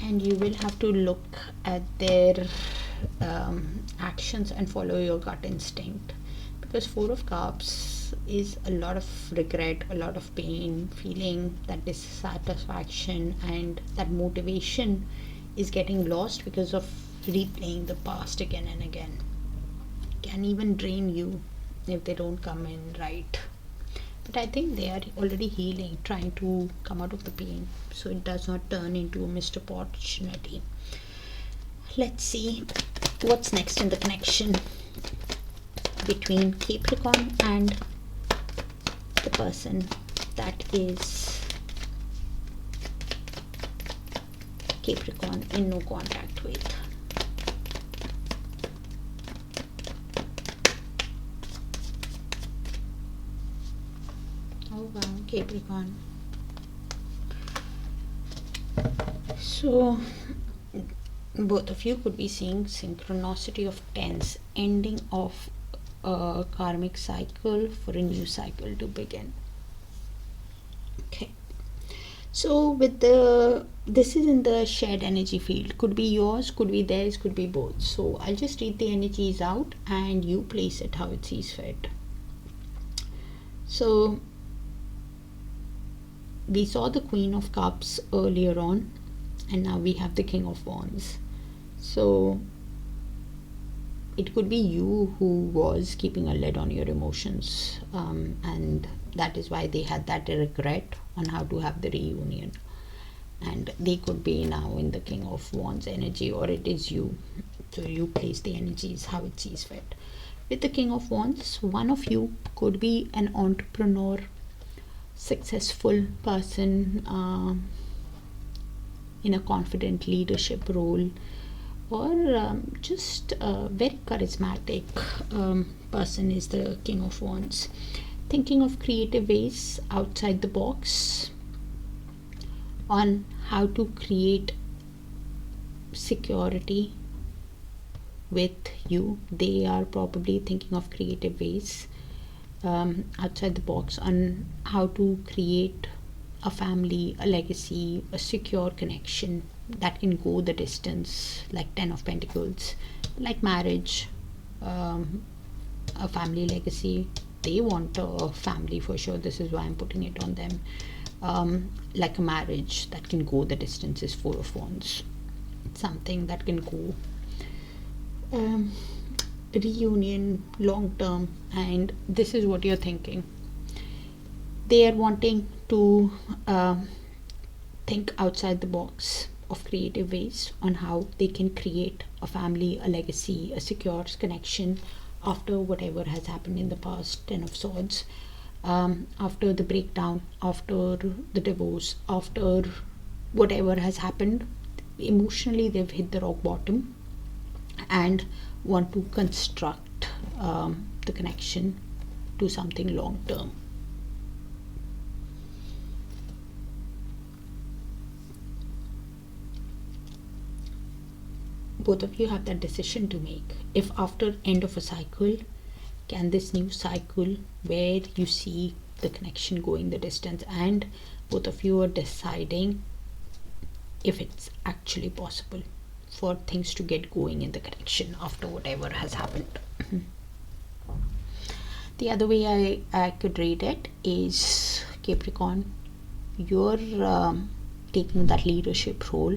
And you will have to look at their actions and follow your gut instinct, because 4 of Cups is a lot of regret, a lot of pain, feeling that dissatisfaction, and that motivation is getting lost because of replaying the past again and again. Can even drain you if they don't come in right. But I think they are already healing, trying to come out of the pain, so it does not turn into a missed opportunity. Let's see what's next in the connection between Capricorn and the person that is Capricorn in no contact with. Oh wow, Capricorn. So both of you could be seeing synchronicity of 10s, ending of a karmic cycle for a new cycle to begin. Okay, so with this is in the shared energy field, could be yours, could be theirs, could be both. So I'll just read the energies out and you place it how it sees fit. So we saw the Queen of Cups earlier on, and now we have the King of Wands. So it could be you who was keeping a lid on your emotions, and that is why they had that regret on how to have the reunion. And they could be now in the King of Wands energy, or it is you. So you place the energies how it sees fit. With the King of Wands, one of you could be an entrepreneur, successful person in a confident leadership role, or just a very charismatic person is the King of Wands, thinking of creative ways outside the box on how to create security with you. They are probably thinking of creative ways outside the box on how to create a family, a legacy, a secure connection that can go the distance, like 10 of Pentacles, like marriage, a family legacy. They want a family for sure. This is why I'm putting it on them. Like a marriage that can go the distance is Four of Wands. Something that can go reunion, long term, and this is what you're thinking. They are wanting to think outside the box of creative ways on how they can create a family, a legacy, a secure connection after whatever has happened in the past. 10 of Swords, after the breakdown, after the divorce, after whatever has happened, emotionally they've hit the rock bottom and want to construct the connection to something long term. Both of you have that decision to make. If after end of a cycle, can this new cycle where you see the connection going the distance, and both of you are deciding if it's actually possible for things to get going in the connection after whatever has happened. The other way I could read it is, Capricorn, you're taking that leadership role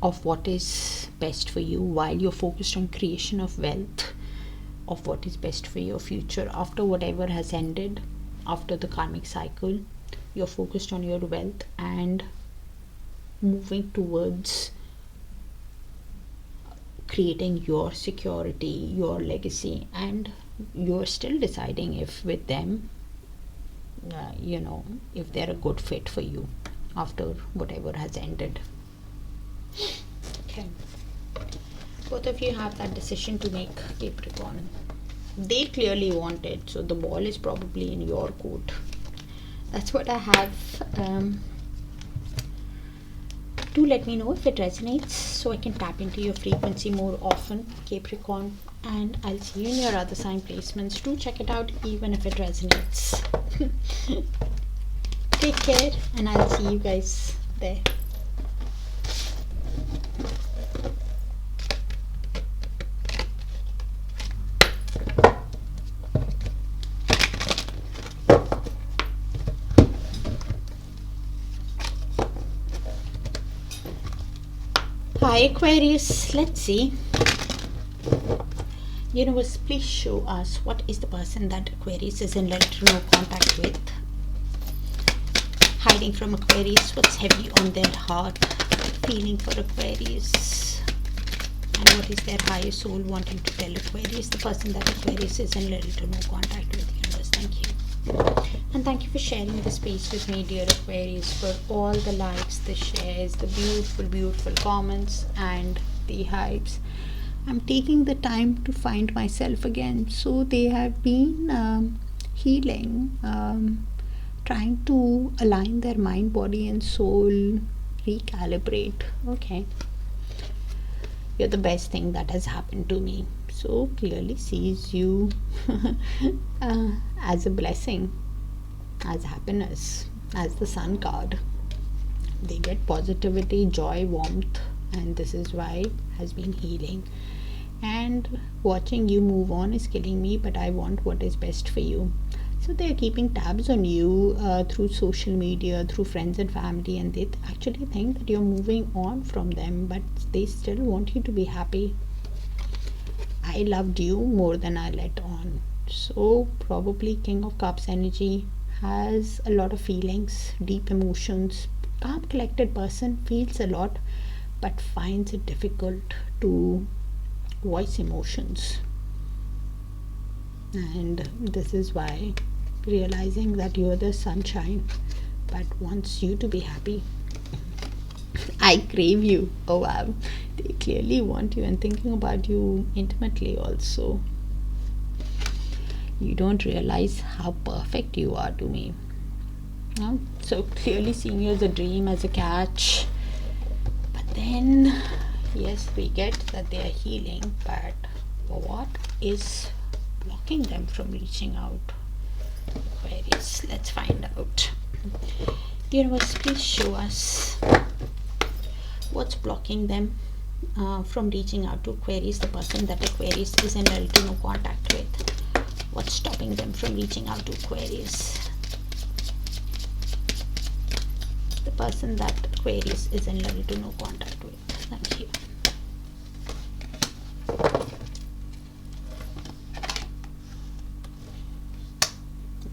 of what is best for you, while you're focused on creation of wealth, of what is best for your future after whatever has ended, after the karmic cycle. You're focused on your wealth and moving towards creating your security, your legacy, and you're still deciding if with them, if they're a good fit for you after whatever has ended. Okay, both of you have that decision to make, Capricorn. They clearly want it, so the ball is probably in your court. That's what I have. Do let me know if it resonates so I can tap into your frequency more often, Capricorn, and I'll see you in your other sign placements. Do check it out even if it resonates. Take care, and I'll see you guys there. Hi Aquarius, let's see. Universe, please show us what is the person that Aquarius is in little no contact with. Hiding from Aquarius, what's heavy on their heart, feeling for Aquarius, and what is their higher soul wanting to tell Aquarius, the person that Aquarius is in little to no contact with. Universe, thank you. And thank you for sharing the space with me, dear Aquarius, for all the likes, the shares, the beautiful comments, and the hypes. I'm taking the time to find myself again. So they have been healing, trying to align their mind, body, and soul, recalibrate. Okay. You're the best thing that has happened to me. So clearly sees you as a blessing, as happiness, as the Sun card. They get positivity, joy, warmth, and this is why has been healing. And watching you move on is killing me, but I want what is best for you. So they're keeping tabs on you through social media, through friends and family, and they actually think that you're moving on from them, but they still want you to be happy. I loved you more than I let on. So probably King of Cups energy has a lot of feelings, deep emotions. Calm, collected person, feels a lot, but finds it difficult to voice emotions. And this is why, realizing that you're the sunshine, but wants you to be happy. I crave you. Oh wow, they clearly want you and thinking about you intimately also. You don't realize how perfect you are to me. So clearly seeing you as a dream, as a catch, but Then yes, we get that they are healing, but what is blocking them from reaching out? Aquarius, let's find out. Universe, please show us what's blocking them from reaching out to Aquarius, the person that Aquarius is in little to no contact with. What's stopping them from reaching out to Aquarius? The person that Aquarius is in little to no contact with. Thank you.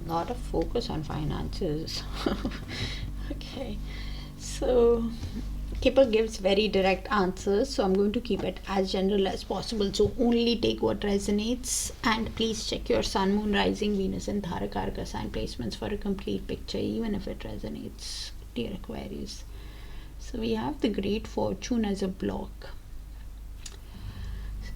Lot of focus on finances. Okay, so Kipper gives very direct answers, so I'm going to keep it as general as possible. So only take what resonates, and please check your Sun, Moon, Rising, Venus, and Darakaraka sign placements for a complete picture, even if it resonates, dear Aquarius. So we have the Great Fortune as a block.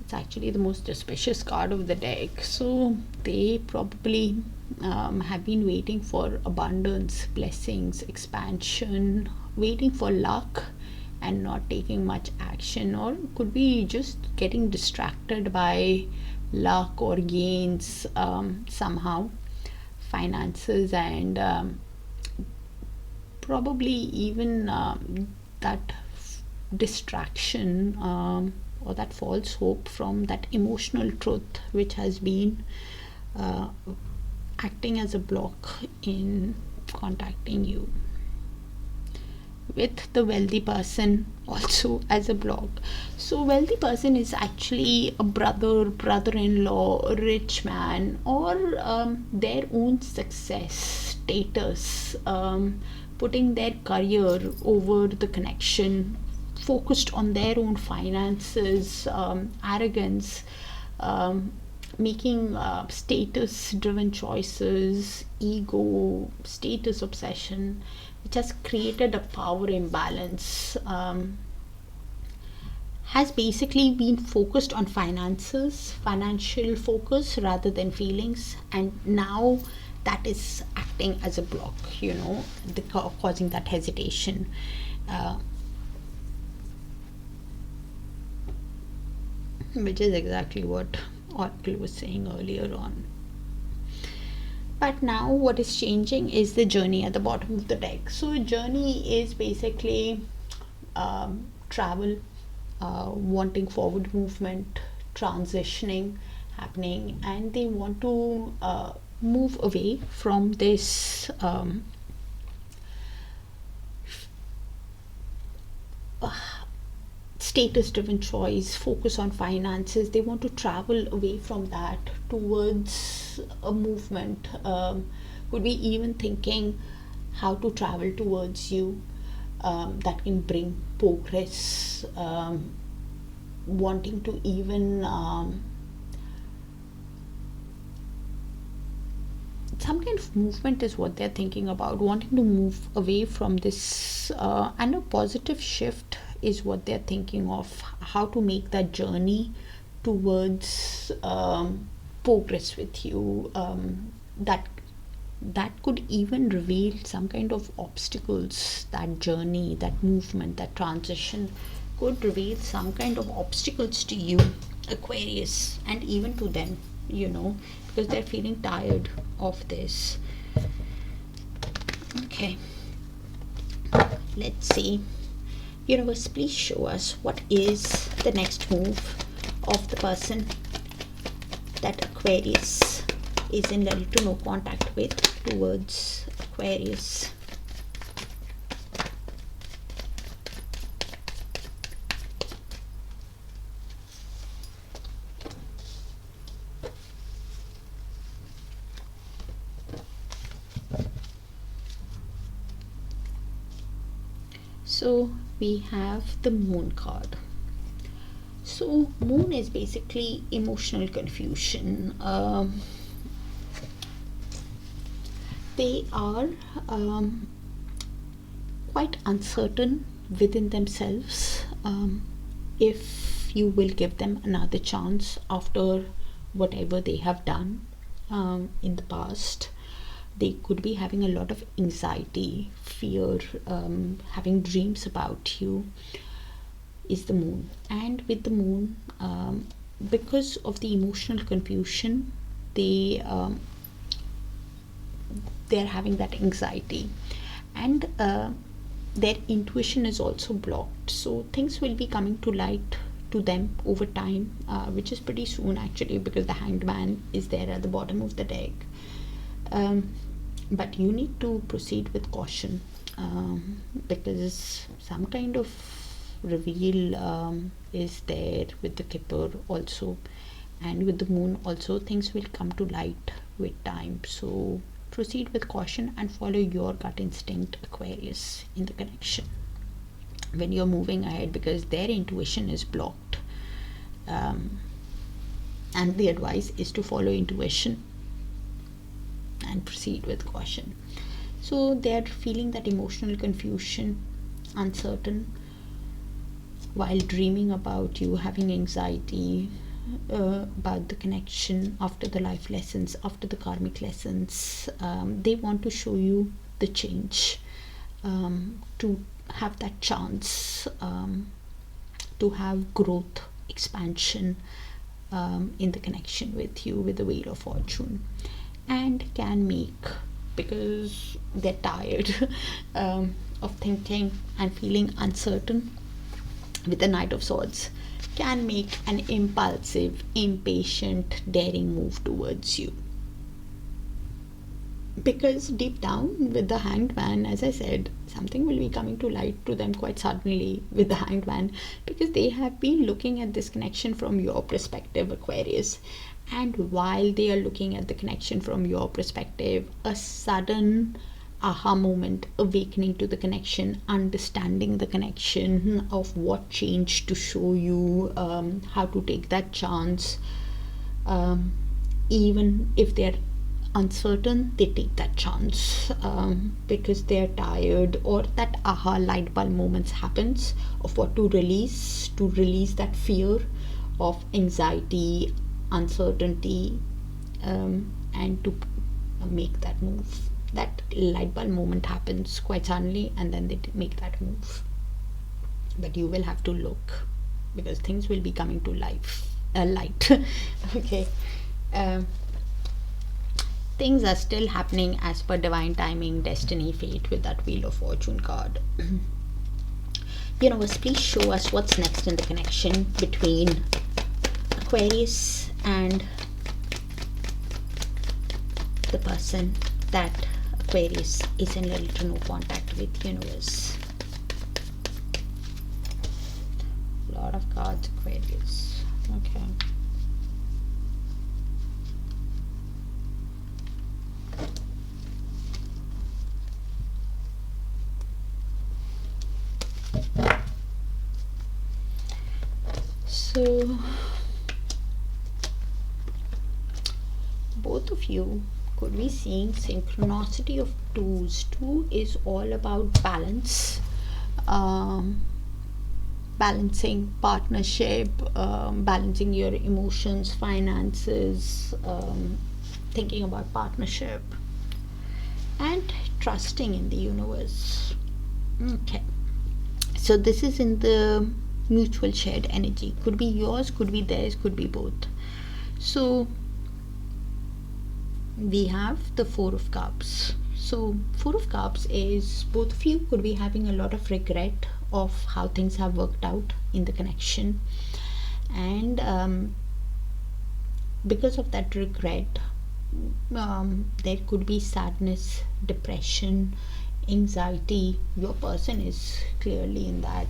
It's actually the most auspicious card of the deck. So they probably have been waiting for abundance, blessings, expansion, waiting for luck and not taking much action, or could be just getting distracted by luck or gains somehow, finances, and probably even that distraction or that false hope from that emotional truth which has been acting as a block in contacting you. With the wealthy person also as a block. So wealthy person is actually a brother, brother-in-law, a rich man, or their own success, status, putting their career over the connection, focused on their own finances, arrogance, making status driven choices, ego, status obsession, which has created a power imbalance, has basically been focused on finances, financial focus rather than feelings, and now that is acting as a block, causing that hesitation. Which is exactly what Oracle was saying earlier on. But now what is changing is the journey at the bottom of the deck. So journey is basically travel, wanting forward movement, transitioning happening, and they want to move away from this status driven choice, focus on finances. They want to travel away from that towards a movement. Could be even thinking how to travel towards you that can bring progress, wanting to even some kind of movement is what they're thinking about, wanting to move away from this, and a positive shift is what they're thinking of, how to make that journey towards progress with you. That could even reveal some kind of obstacles. That journey, that movement, that transition could reveal some kind of obstacles to you, Aquarius, and even to them, because they're feeling tired of this. Okay, let's see. Universe, please show us what is the next move of the person that Aquarius is in little to no contact with towards Aquarius. So we have the Moon card. So Moon is basically emotional confusion. They are quite uncertain within themselves if you will give them another chance after whatever they have done in the past. They could be having a lot of anxiety, fear, having dreams about you. is the moon. And with the moon, because of the emotional confusion, they're having that anxiety, and their intuition is also blocked. So things will be coming to light to them over time, which is pretty soon actually, because the Hanged Man is there at the bottom of the deck. But you need to proceed with caution, because some kind of reveal is there with the Kipper also, and with the moon also. Things will come to light with time. So proceed with caution and follow your gut instinct, Aquarius, in the connection when you're moving ahead, because their intuition is blocked, and the advice is to follow intuition and proceed with caution. So they're feeling that emotional confusion, uncertain, while dreaming about you, having anxiety about the connection after the life lessons, after the karmic lessons. They want to show you the change, to have that chance, to have growth, expansion in the connection with you, with the Wheel of Fortune, and can make, because they're tired of thinking and feeling uncertain with the Knight of Swords, can make an impulsive, impatient, daring move towards you. Because deep down with the Hanged Man, as I said, something will be coming to light to them quite suddenly with the Hanged Man, because they have been looking at this connection from your perspective, Aquarius. And while they are looking at the connection from your perspective, a sudden aha moment, awakening to the connection, understanding the connection of what changed to show you how to take that chance. Even if they're uncertain, they take that chance, because they're tired, or that aha light bulb moments happens of what to release that fear of anxiety, uncertainty, and to make that move. That light bulb moment happens quite suddenly, and then they make that move. But you will have to look, because things will be coming to light. Okay. Things are still happening as per divine timing, destiny, fate, with that Wheel of Fortune card. Universe, please show us what's next in the connection between Aquarius and the person that Aquarius is in little to no contact with. Universe. A lot of cards, Aquarius. Okay. So both of you could be seeing synchronicity of twos. Two is all about balance, balancing partnership, balancing your emotions, finances, thinking about partnership, and trusting in the universe. Okay, so this is in the mutual shared energy. Could be yours, could be theirs, could be both. So we have the Four of Cups. So Four of Cups is both of you could be having a lot of regret of how things have worked out in the connection, and because of that regret, there could be sadness, depression, anxiety. Your person is clearly in that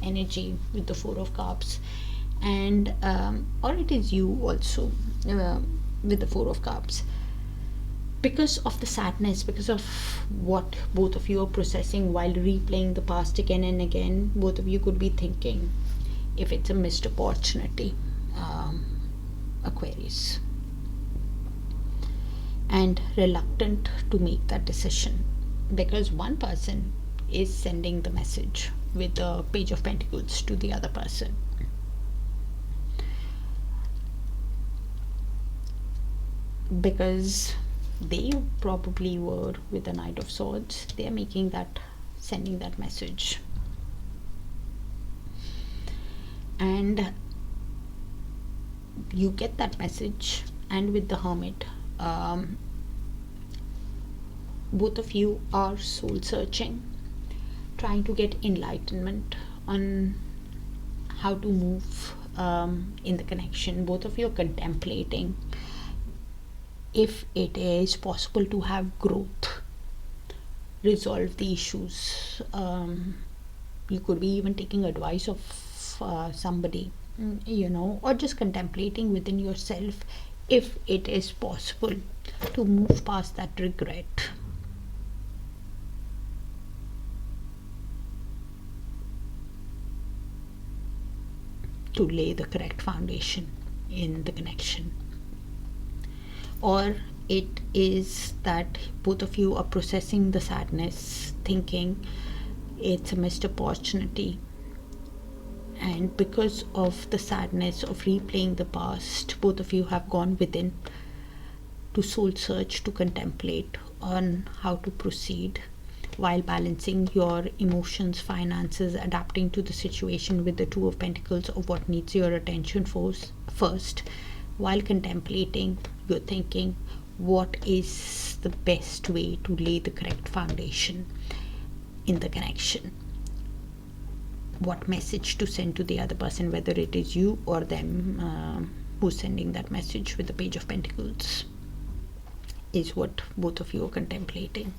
energy with the Four of Cups, and or it is you also with the Four of Cups. Because of the sadness, because of what both of you are processing while replaying the past again and again, both of you could be thinking if it's a missed opportunity, Aquarius, and reluctant to make that decision, because one person is sending the message with the Page of Pentacles to the other person. Because they probably were with the Knight of Swords, they are making that, sending that message. and you get that message. And with the Hermit, both of you are soul searching, trying to get enlightenment on how to move in the connection. Both of you are contemplating if it is possible to have growth, resolve the issues. You could be even taking advice of somebody, or just contemplating within yourself if it is possible to move past that regret. To lay the correct foundation in the connection. Or it is that both of you are processing the sadness, thinking it's a missed opportunity, and because of the sadness of replaying the past, both of you have gone within to soul search, to contemplate on how to proceed while balancing your emotions, finances, adapting to the situation with the Two of Pentacles of what needs your attention first. While contemplating, you're thinking, what is the best way to lay the correct foundation in the connection? What message to send to the other person, whether it is you or them who's sending that message with the Page of Pentacles, is what both of you are contemplating.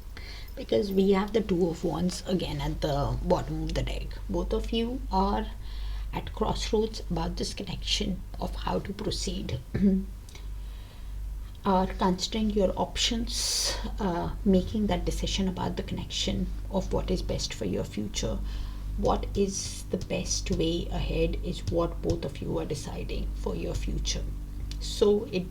Because we have the Two of Wands again at the bottom of the deck. Both of you are at crossroads about this connection of how to proceed. Are considering your options, making that decision about the connection of what is best for your future. What is the best way ahead is what both of you are deciding for your future, so it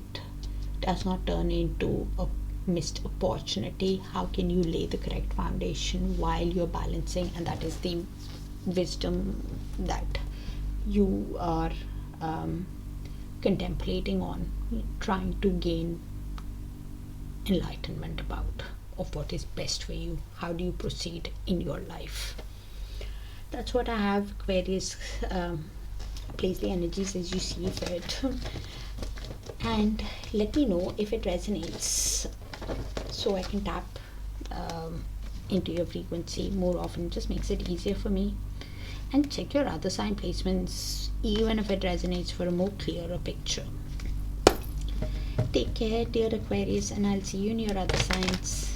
does not turn into a missed opportunity. How can you lay the correct foundation while you're balancing? And that is the wisdom that you are contemplating on, trying to gain enlightenment about of what is best for you. How do you proceed in your life? That's what I have, Aquarius. Place the energies as you see fit, and let me know if it resonates, so I can tap into your frequency more often. It just makes it easier for me. And check your other sign placements, even if it resonates, for a more clearer picture. Take care, dear Aquarius, and I'll see you in your other signs.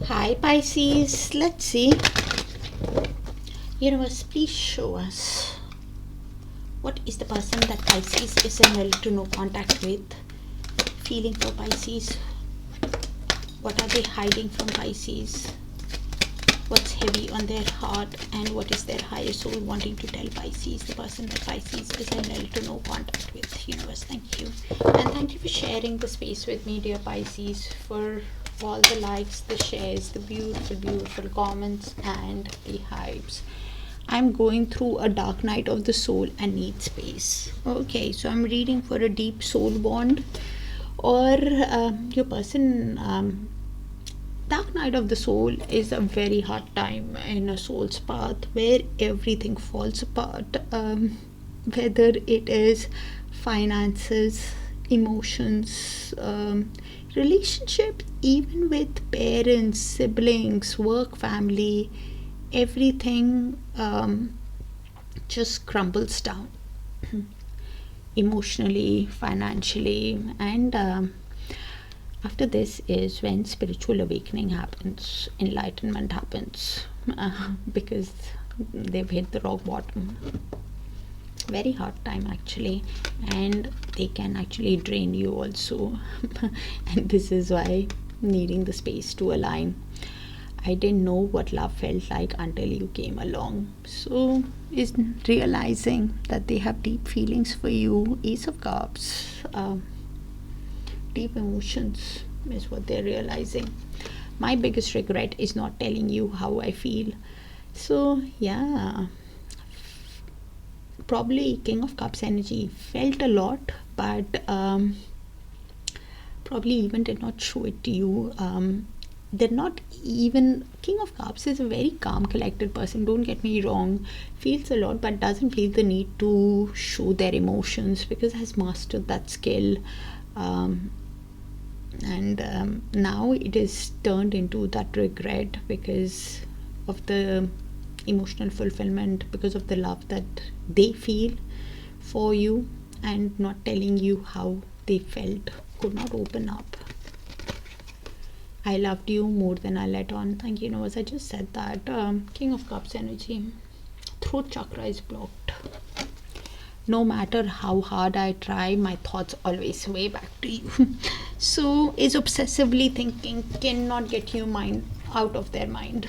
Hi Pisces, let's see. Universe, please show us what is the person that Pisces is in little to no contact with feeling for Pisces. What are they hiding from Pisces? What's heavy on their heart, and what is their higher soul wanting to tell Pisces, the person that Pisces is in little to no contact with. Universe, thank you. And thank you for sharing the space with me, dear Pisces, for all the likes, the shares, the beautiful comments, and the hypes. I'm going through a dark night of the soul and need space. Okay, so I'm reading for a deep soul bond, or your person. Dark night of the soul is a very hard time in a soul's path where everything falls apart, whether it is finances, emotions, relationships, even with parents, siblings, work, family. Everything just crumbles down emotionally, financially, and after this is when spiritual awakening happens, enlightenment happens, because they've hit the rock bottom. Very hard time actually, and they can actually drain you also. And this is why needing the space to align. I didn't know what love felt like until you came along. So is realizing that they have deep feelings for you. Ace of Cups, deep emotions is what they're realizing. My biggest regret is not telling you how I feel. So yeah, probably King of Cups energy felt a lot, but probably even did not show it to you. They're not even, King of Cups is a very calm, collected person, don't get me wrong, feels a lot but doesn't feel the need to show their emotions because has mastered that skill. And now it is turned into that regret because of the emotional fulfillment, because of the love that they feel for you, and not telling you how they felt, could not open up. I loved you more than I let on. Thank you, universe. I just said that. King of Cups energy, throat chakra is blocked. No matter how hard I try, my thoughts always sway back to you. So is obsessively thinking, cannot get your mind out of their mind.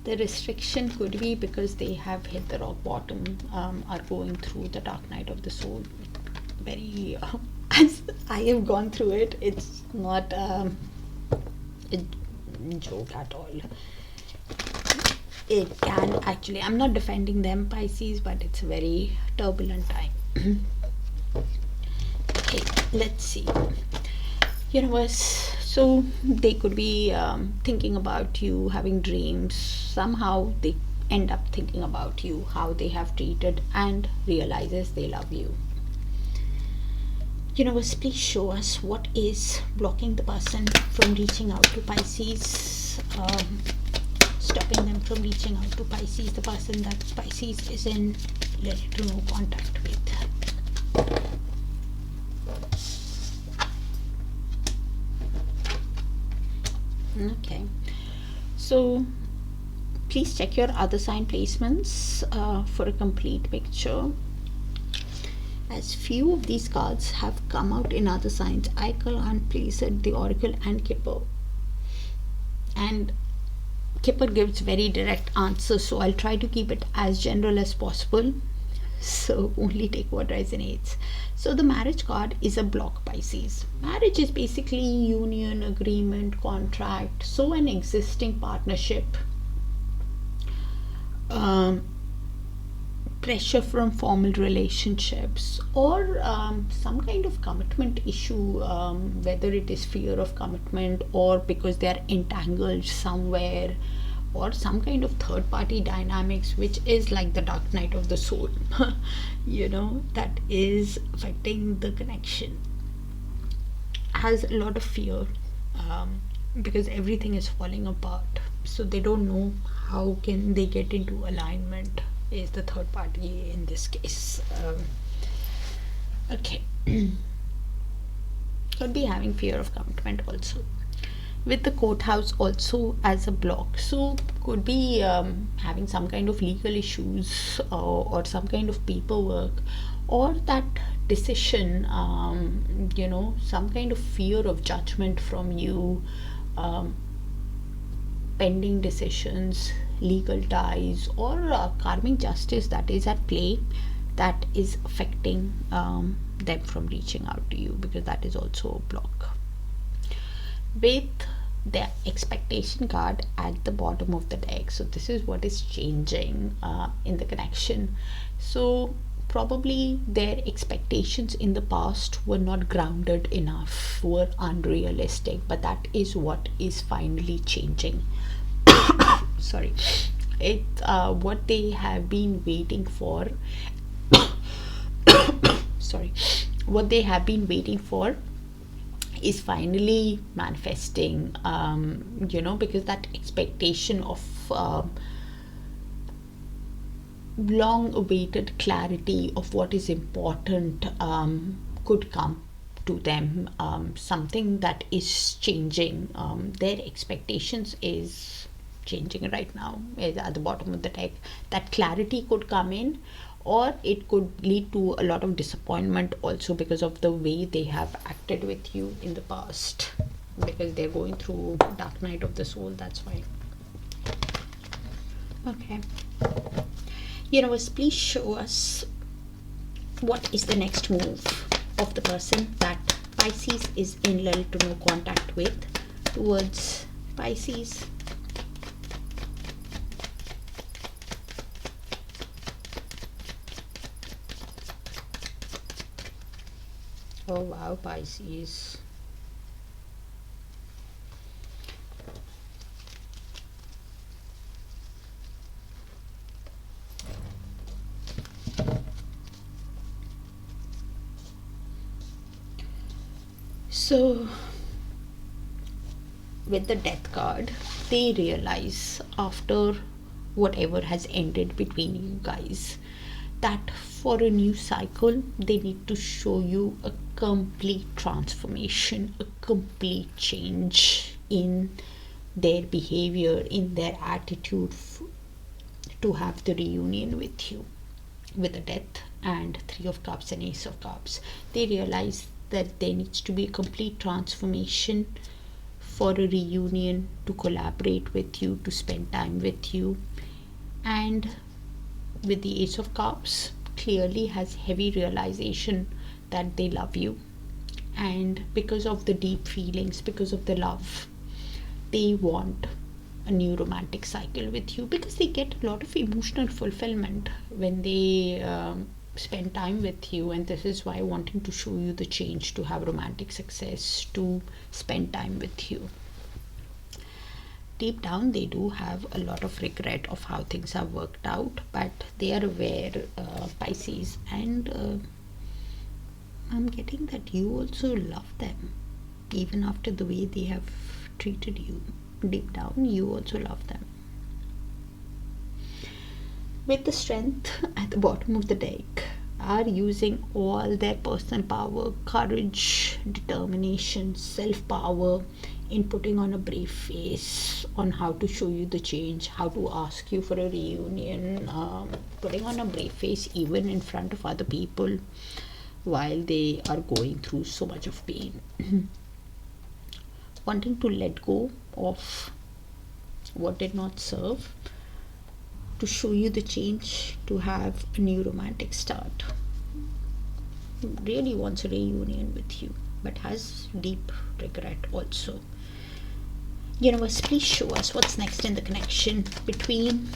The restriction could be because they have hit the rock bottom, are going through the dark night of the soul. Very as I have gone through it, it's not a joke at all. It can actually, I'm not defending them, Pisces, but it's a very turbulent time. Okay, let's see. Universe, so they could be thinking about you, having dreams. Somehow they end up thinking about you, how they have treated, and realizes they love you. Universe, please show us what is blocking the person from reaching out to Pisces, stopping them from reaching out to Pisces, the person that Pisces is in little to no contact with. Okay, so please check your other sign placements for a complete picture, as few of these cards have come out in other signs. I can't place it, the Oracle and Kipper, and Kipper gives very direct answers, so I'll try to keep it as general as possible, so only take what resonates. So the marriage card is a block, Pisces. Marriage is basically union, agreement, contract, so an existing partnership, pressure from formal relationships, or some kind of commitment issue, whether it is fear of commitment or because they are entangled somewhere, or some kind of third party dynamics, which is like the dark night of the soul. That is affecting the connection. Has a lot of fear, because everything is falling apart, so they don't know how can they get into alignment, is the third party in this case. Okay. Could be having fear of commitment also, with the courthouse also as a block, so could be having some kind of legal issues, or some kind of paperwork, or that decision, some kind of fear of judgment from you, pending decisions, legal ties, or karmic justice that is at play, that is affecting them from reaching out to you, because that is also a block. With the expectation card at the bottom of the deck, so this is what is changing in the connection. So probably their expectations in the past were not grounded enough, were unrealistic, but that is what is finally changing. Sorry, it what they have been waiting for sorry, what they have been waiting for is finally manifesting, because that expectation of long awaited clarity of what is important could come to them. Something that is changing, their expectations is changing right now, is at the bottom of the deck. That clarity could come in, or it could lead to a lot of disappointment also, because of the way they have acted with you in the past. because they're going through dark night of the soul, that's why. Okay, universe, please show us what is the next move of the person that Pisces is in little to no contact with towards Pisces. Oh wow, Pisces. So with the death card, they realize after whatever has ended between you guys that for a new cycle they need to show you a complete transformation, a complete change in their behavior, in their attitude, to have the reunion with you. With the death and 3 of cups and ace of cups, they realize that there needs to be a complete transformation for a reunion, to collaborate with you, to spend time with you. And with the ace of cups, clearly has heavy realization that they love you, and because of the deep feelings, because of the love, they want a new romantic cycle with you, because they get a lot of emotional fulfillment when they spend time with you. And this is why wanting to show you the change, to have romantic success, to spend time with you. Deep down they do have a lot of regret of how things have worked out, but they are aware, Pisces, and I'm getting that you also love them even after the way they have treated you. Deep down you also love them. With the strength at the bottom of the deck, are using all their personal power, courage, determination, self-power in putting on a brave face on how to show you the change, how to ask you for a reunion, putting on a brave face even in front of other people while they are going through so much of pain. Wanting to let go of what did not serve, to show you the change, to have a new romantic start. Really wants a reunion with you, but has deep regret also. Universe, please show us what's next in the connection between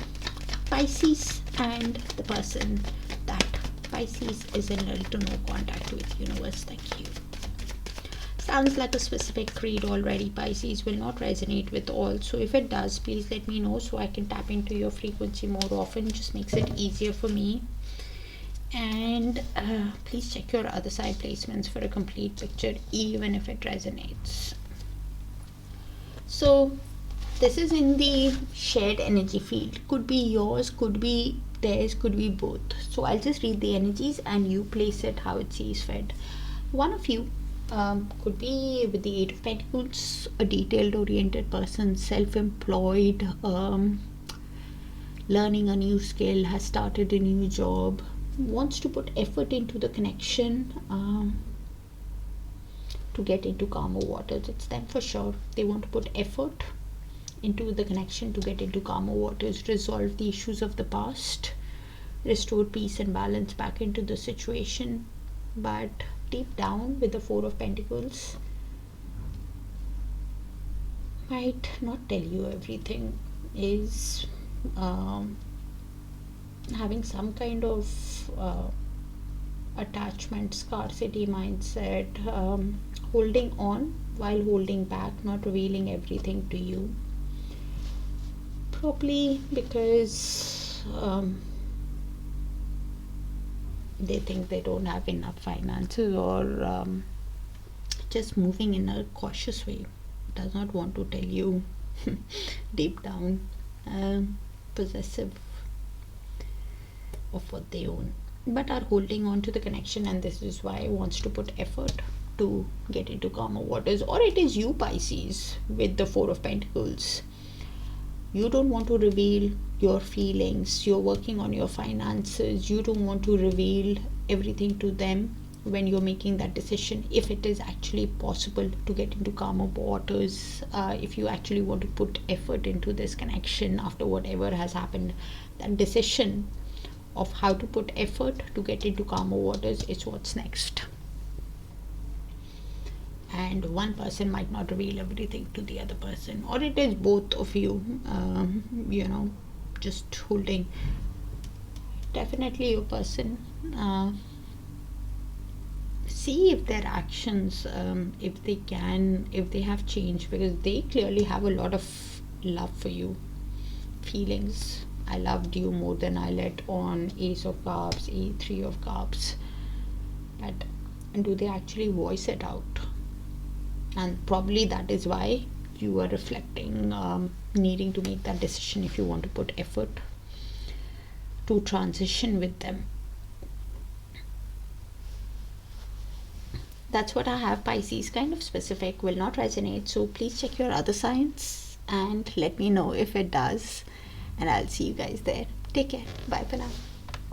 Pisces and the person that Pisces is in little to no contact with. Universe, thank you. Sounds like a specific creed already, Pisces, will not resonate with all. So if it does, please let me know so I can tap into your frequency more often. Just makes it easier for me. And please check your other side placements for a complete picture, even if it resonates. So this is in the shared energy field. Could be yours, could be theirs, could be both. So I'll just read the energies and you place it how it sees fit. One of you could be with the 8 of Pentacles, a detailed oriented person, self-employed, learning a new skill, has started a new job, wants to put effort into the connection, to get into calmer waters. It's them for sure. They want to put effort into the connection to get into calmer waters, resolve the issues of the past, restore peace and balance back into the situation. But deep down, with the 4 of Pentacles, might not tell you everything, is having some kind of attachment, scarcity mindset, holding on while holding back, not revealing everything to you. Probably because they think they don't have enough finances, or just moving in a cautious way, does not want to tell you deep down, possessive of what they own, but are holding on to the connection. And this is why wants to put effort to get into calmer waters. Or it is you, Pisces, with the 4 of Pentacles. You don't want to reveal your feelings, you're working on your finances, you don't want to reveal everything to them, when you're making that decision, if it is actually possible to get into calmer waters, if you actually want to put effort into this connection after whatever has happened, that decision of how to put effort to get into calmer waters is what's next. And one person might not reveal everything to the other person, or it is both of you, just holding. Definitely your person, see if their actions, if they have changed, because they clearly have a lot of love for you, feelings. I loved you more than I let on, Ace of Cups, Three of Cups. But do they actually voice it out? And probably that is why you are reflecting, needing to make that decision if you want to put effort to transition with them. That's what I have, Pisces. Kind of specific, will not resonate, so please check your other signs and let me know if it does, and I'll see you guys there. Take care. Bye for now.